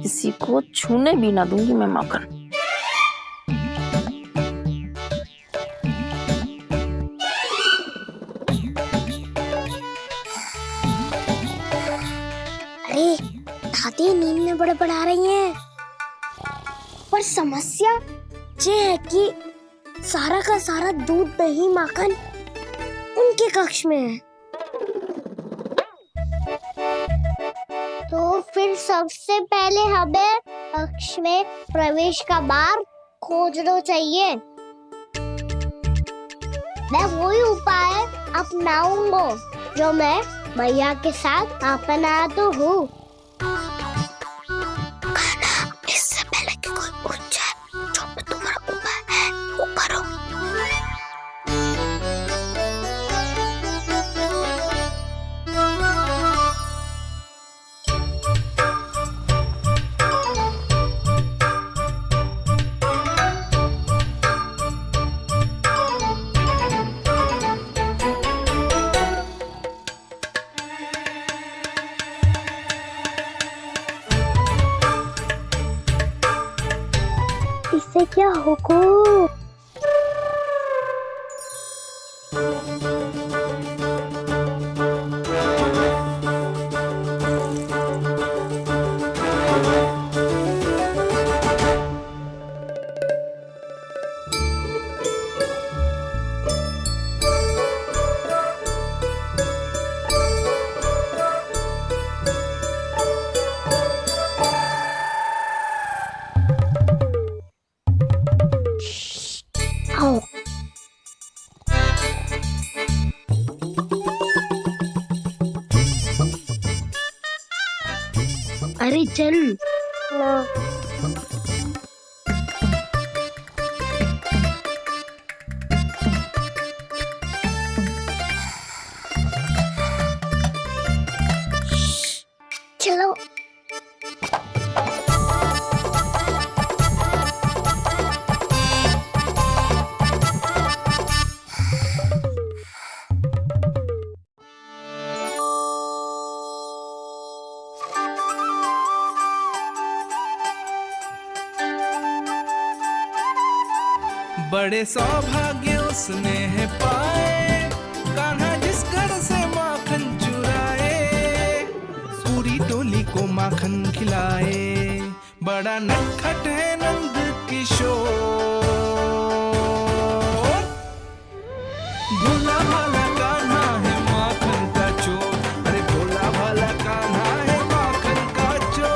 किसी को छूने भी ना दूंगी मैं माखन। अरे दादी नींद में बड़बड़ा रही हैं। पर समस्या ये है कि सारा का सारा दूध दही माखन उनके कक्ष में है। तो फिर सबसे पहले हमें कक्ष में प्रवेश का मार्ग खोजना चाहिए। मैं वही उपाय अपनाऊंगा जो मैं भैया के साथ अपनाता हूँ। इससे पहले कि कोई पूछ जाए जो भी तुम्हारा उपाय है वो करो। इससे क्या होगा? आओ। अरे चल ना। चलो। बड़े सौभाग्य उसने है पाए, कान्हा जिस घर से माखन चुराए, पूरी टोली को माखन खिलाए। बड़ा नटखट है नंद किशोर, भोला भाला कान्हा है माखन का चोर। अरे भोला भाला कान्हा है माखन का चोर।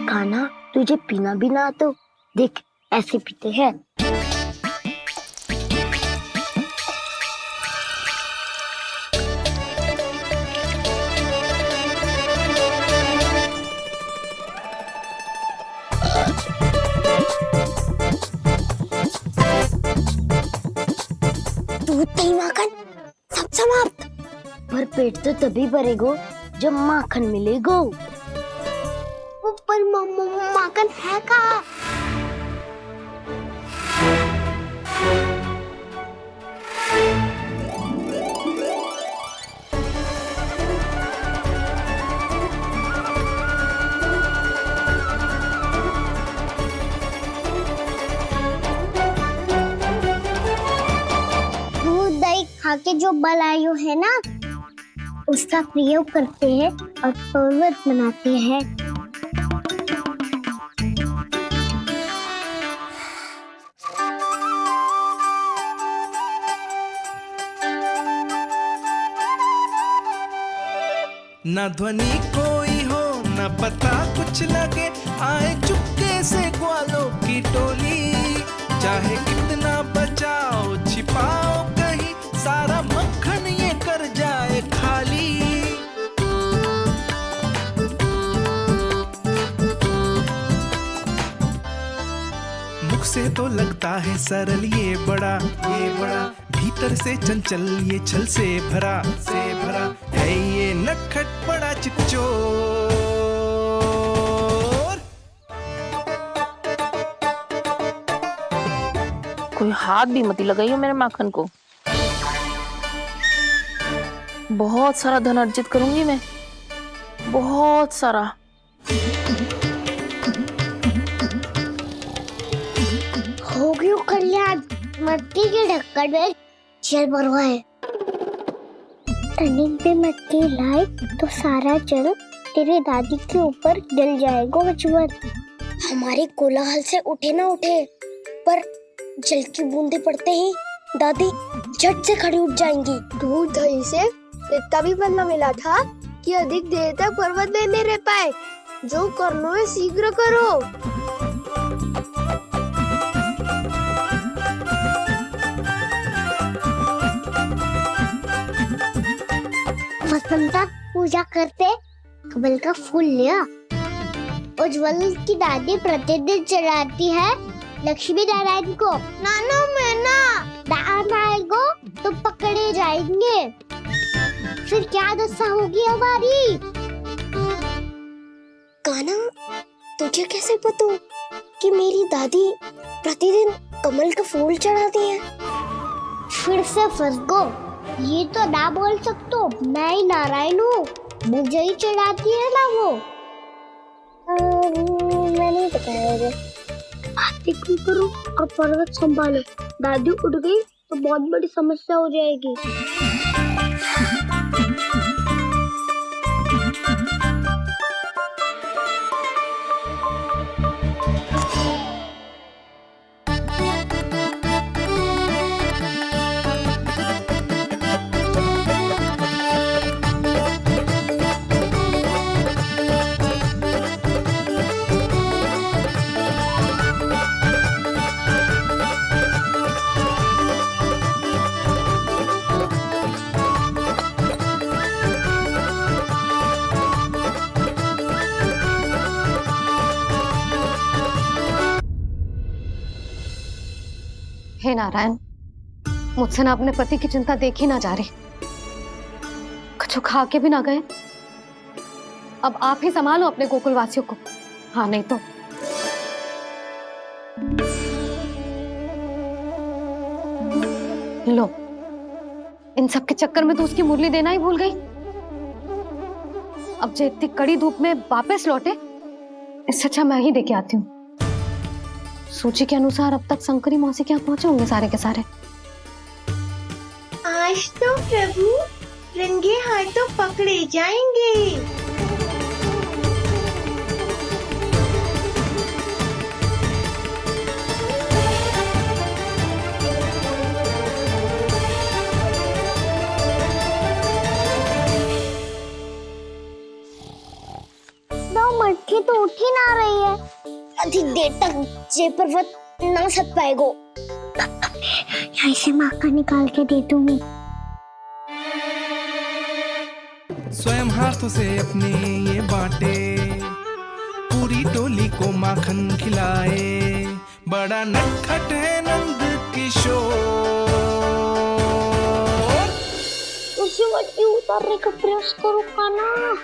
कान्हा तुझे पीना भी ना तो देख ऐसे पीते हैं। दूध दही माखन सब समाप्त। पर पेट तो तभी भरेगा जब माखन मिलेगा। ऊपर माखन है कहाँ? खा के जो बलायु है ना, उसका प्रयोग करते हैं और पर्वत बनाते हैं। न ध्वनि कोई हो न पता कुछ लगे, आए चुपके से ग्वालों की टोली। चाहे कितना बचाओ छिपाओ कहीं, सारा मक्खन ये कर जाए खाली। मुख से तो लगता है सरल ये बड़ा भीतर से चंचल ये छल से भरा है ये नटखट बड़ा चिकचोर। कोई हाथ भी मत लगाइयो मेरे माखन को। बहुत सारा धन अर्जित करूंगी मैं, बहुत सारा। हो गयो कल्याण, मट्टी के ढक्कन में जल भरवा है। टर्निंग पे मट्टी लाए तो सारा जल तेरे दादी के ऊपर डल जाएगा बचवन। हमारे कोलाहल से उठे ना उठे, पर जल की बूंदे पड़ते ही दादी झट से खड़ी उठ जाएंगी। दूध दही से इतना भी बदला मिला था कि अधिक देर तक पर्वत में नहीं रह पाए। जो करना है शीघ्र करो। वसंता पूजा करते कमल का फूल लिया। उज्जवल की दादी प्रतिदिन चढ़ाती है लक्ष्मी नारायण को। नाना मैं आएगो तो पकड़े जाएंगे। फिर क्या दशा होगी हमारी? कान्हा, तुझे कैसे पता कि मेरी दादी प्रतिदिन कमल का फूल चढ़ाती है? फिर से फंस गो। ये तो ना बोल सकतो, मैं ही नारायण हूँ, मुझे ही चढ़ाती है ना वो। मैं नहीं बताया। आरती करो और पर्वत संभालो। दादी उठ गई तो बहुत बड़ी समस्या हो जाएगी। हे नारायण, मुझसे ना अपने पति की चिंता देखी ना जा रही, कुछ खा के भी ना गए। अब आप ही संभालो अपने गोकुलवासियों को। हाँ, नहीं तो लो, इन सब के चक्कर में तो उसकी मुरली देना ही भूल गई। अब जो इतनी कड़ी धूप में वापस लौटे, इससे अच्छा मैं ही देके आती हूँ। सूची के अनुसार अब तक शंकरी मौसी के यहाँ पहुंचे होंगे सारे के सारे। आज तो प्रभु रंगे हाथों पकड़े जाएंगे। 9 मटकी तो उठ ही ना रही है। अधिक देर तक ये पर्वत ना सक पाएगो। यहाँ से माखन निकाल के दे दूंगी। स्वयं हाथों से अपने ये बांटे, पूरी टोली को माखन खिलाए। बड़ा नटखट है नंद किशोर। उसे मटकी उतारने का प्रयास करो कान्हा।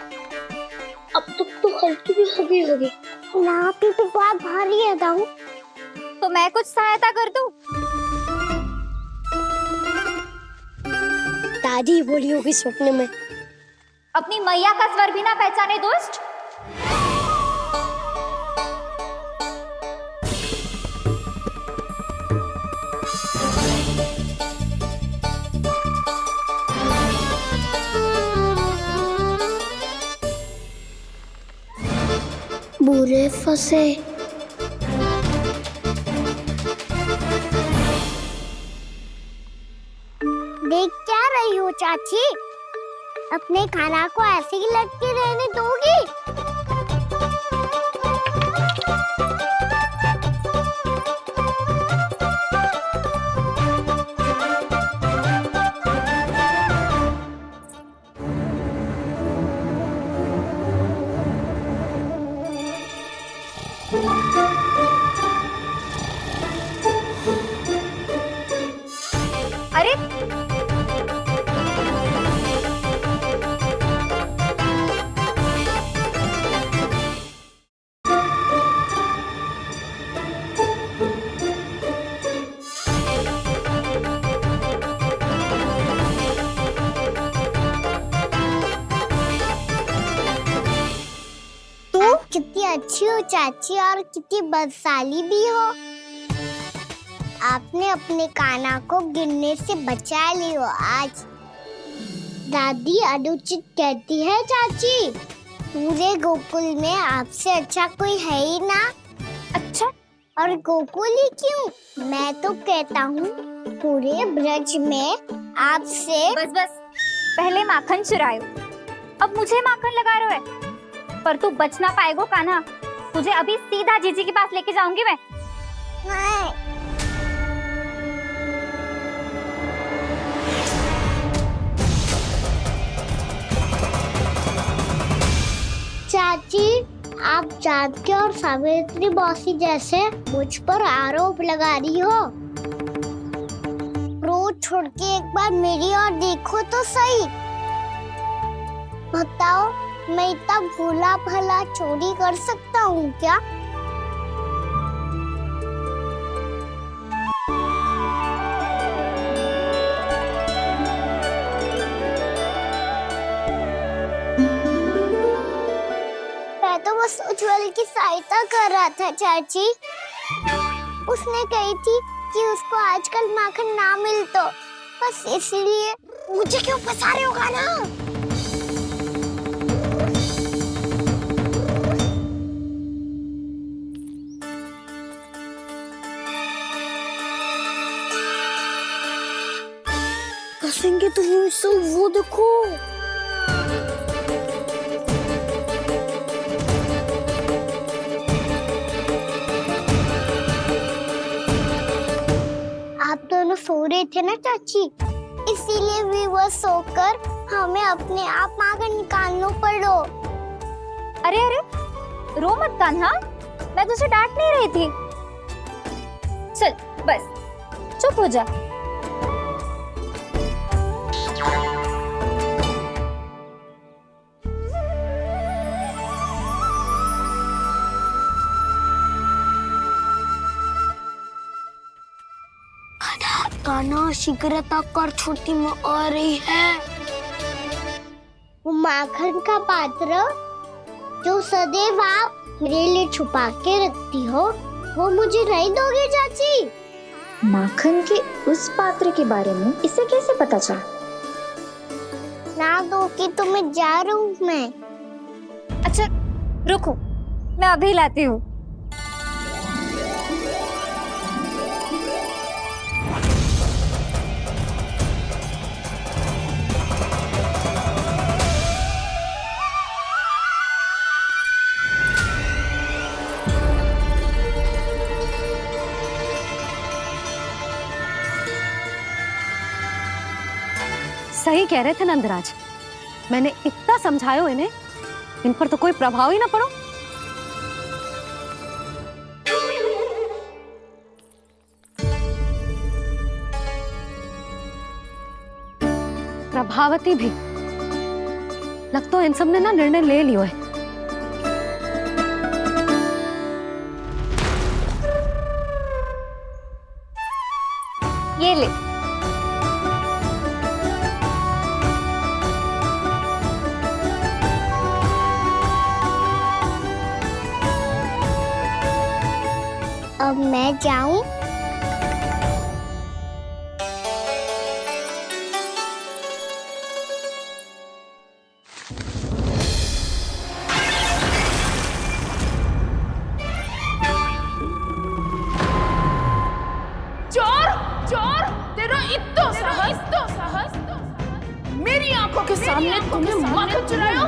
अब तक तो हल्की भी हो गई होगी। नापी तो बहुत भारी है दाऊ। तो मैं कुछ सहायता कर दूं? दादी बोली होगी सपने में। अपनी मैया का स्वर भी ना पहचाने दुष्ट। पूरे फंसे। देख क्या रही हो चाची? अपने खाना को ऐसे ही लटके रहने दोगी? अरे तुम कितनी अच्छी हो चाची और कितनी बदसाली भी हो। आपने अपने काना को गिरने से बचा ली हो आज। दादी अनुचित कहती है चाची, पूरे गोकुल में आपसे अच्छा कोई है ही ना। अच्छा, और गोकुल ही क्यों, मैं तो कहता हूँ पूरे ब्रज में आपसे। बस बस, पहले माखन चुरायो, अब मुझे माखन लगा रहे हो। पर तू बच ना पाएगो कान्हा, तुझे अभी सीधा जीजी के पास लेके जाऊंगी मैं। नहीं। चाची, आप जानकी और सावित्री मौसी जैसे मुझ पर आरोप लगा रही हो। रोज छोड़ के एक बार मेरी ओर देखो तो सही। बताओ, मैं इतना भोला भला चोरी कर सकता हूँ क्या? मैं तो बस उज्जवल की सहायता कर रहा था चाची। उसने कही थी कि उसको आजकल माखन ना मिल तो बस इसलिए। मुझे क्यों फंसा रहे हो ना? फंसेंगे तो वो देखो। आप दोनों सो रहे थे ना चाची, इसीलिए विवश सोकर हमें अपने आप माखन निकालना पड़ो। अरे अरे, रो मत कान्हा, मैं तुझे डांट नहीं रही थी। चल बस चुप हो जा। कान्हा शीघ्रता कर, छोटी में आ रही है। वो माखन का पात्र जो सदैव आप मेरे लिए छुपा के रखती हो, वो मुझे नहीं दोगे चाची? माखन के उस पात्र के बारे में इसे कैसे पता चला? ना दोगी तो मैं जा रहा हूँ मैं। अच्छा रुको, मैं अभी लाती हूँ। सही कह रहे थे नंदराज, मैंने इतना समझायो इन्हें, इन पर तो कोई प्रभाव ही ना पड़ो। प्रभावती भी लगता तो इन सब ने ना निर्णय ले लियो है। ये ले। अब मैं जाऊं? मेरी आंखों के सामने तुमने माखन चुराया।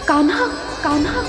कान्हा, कान्हा,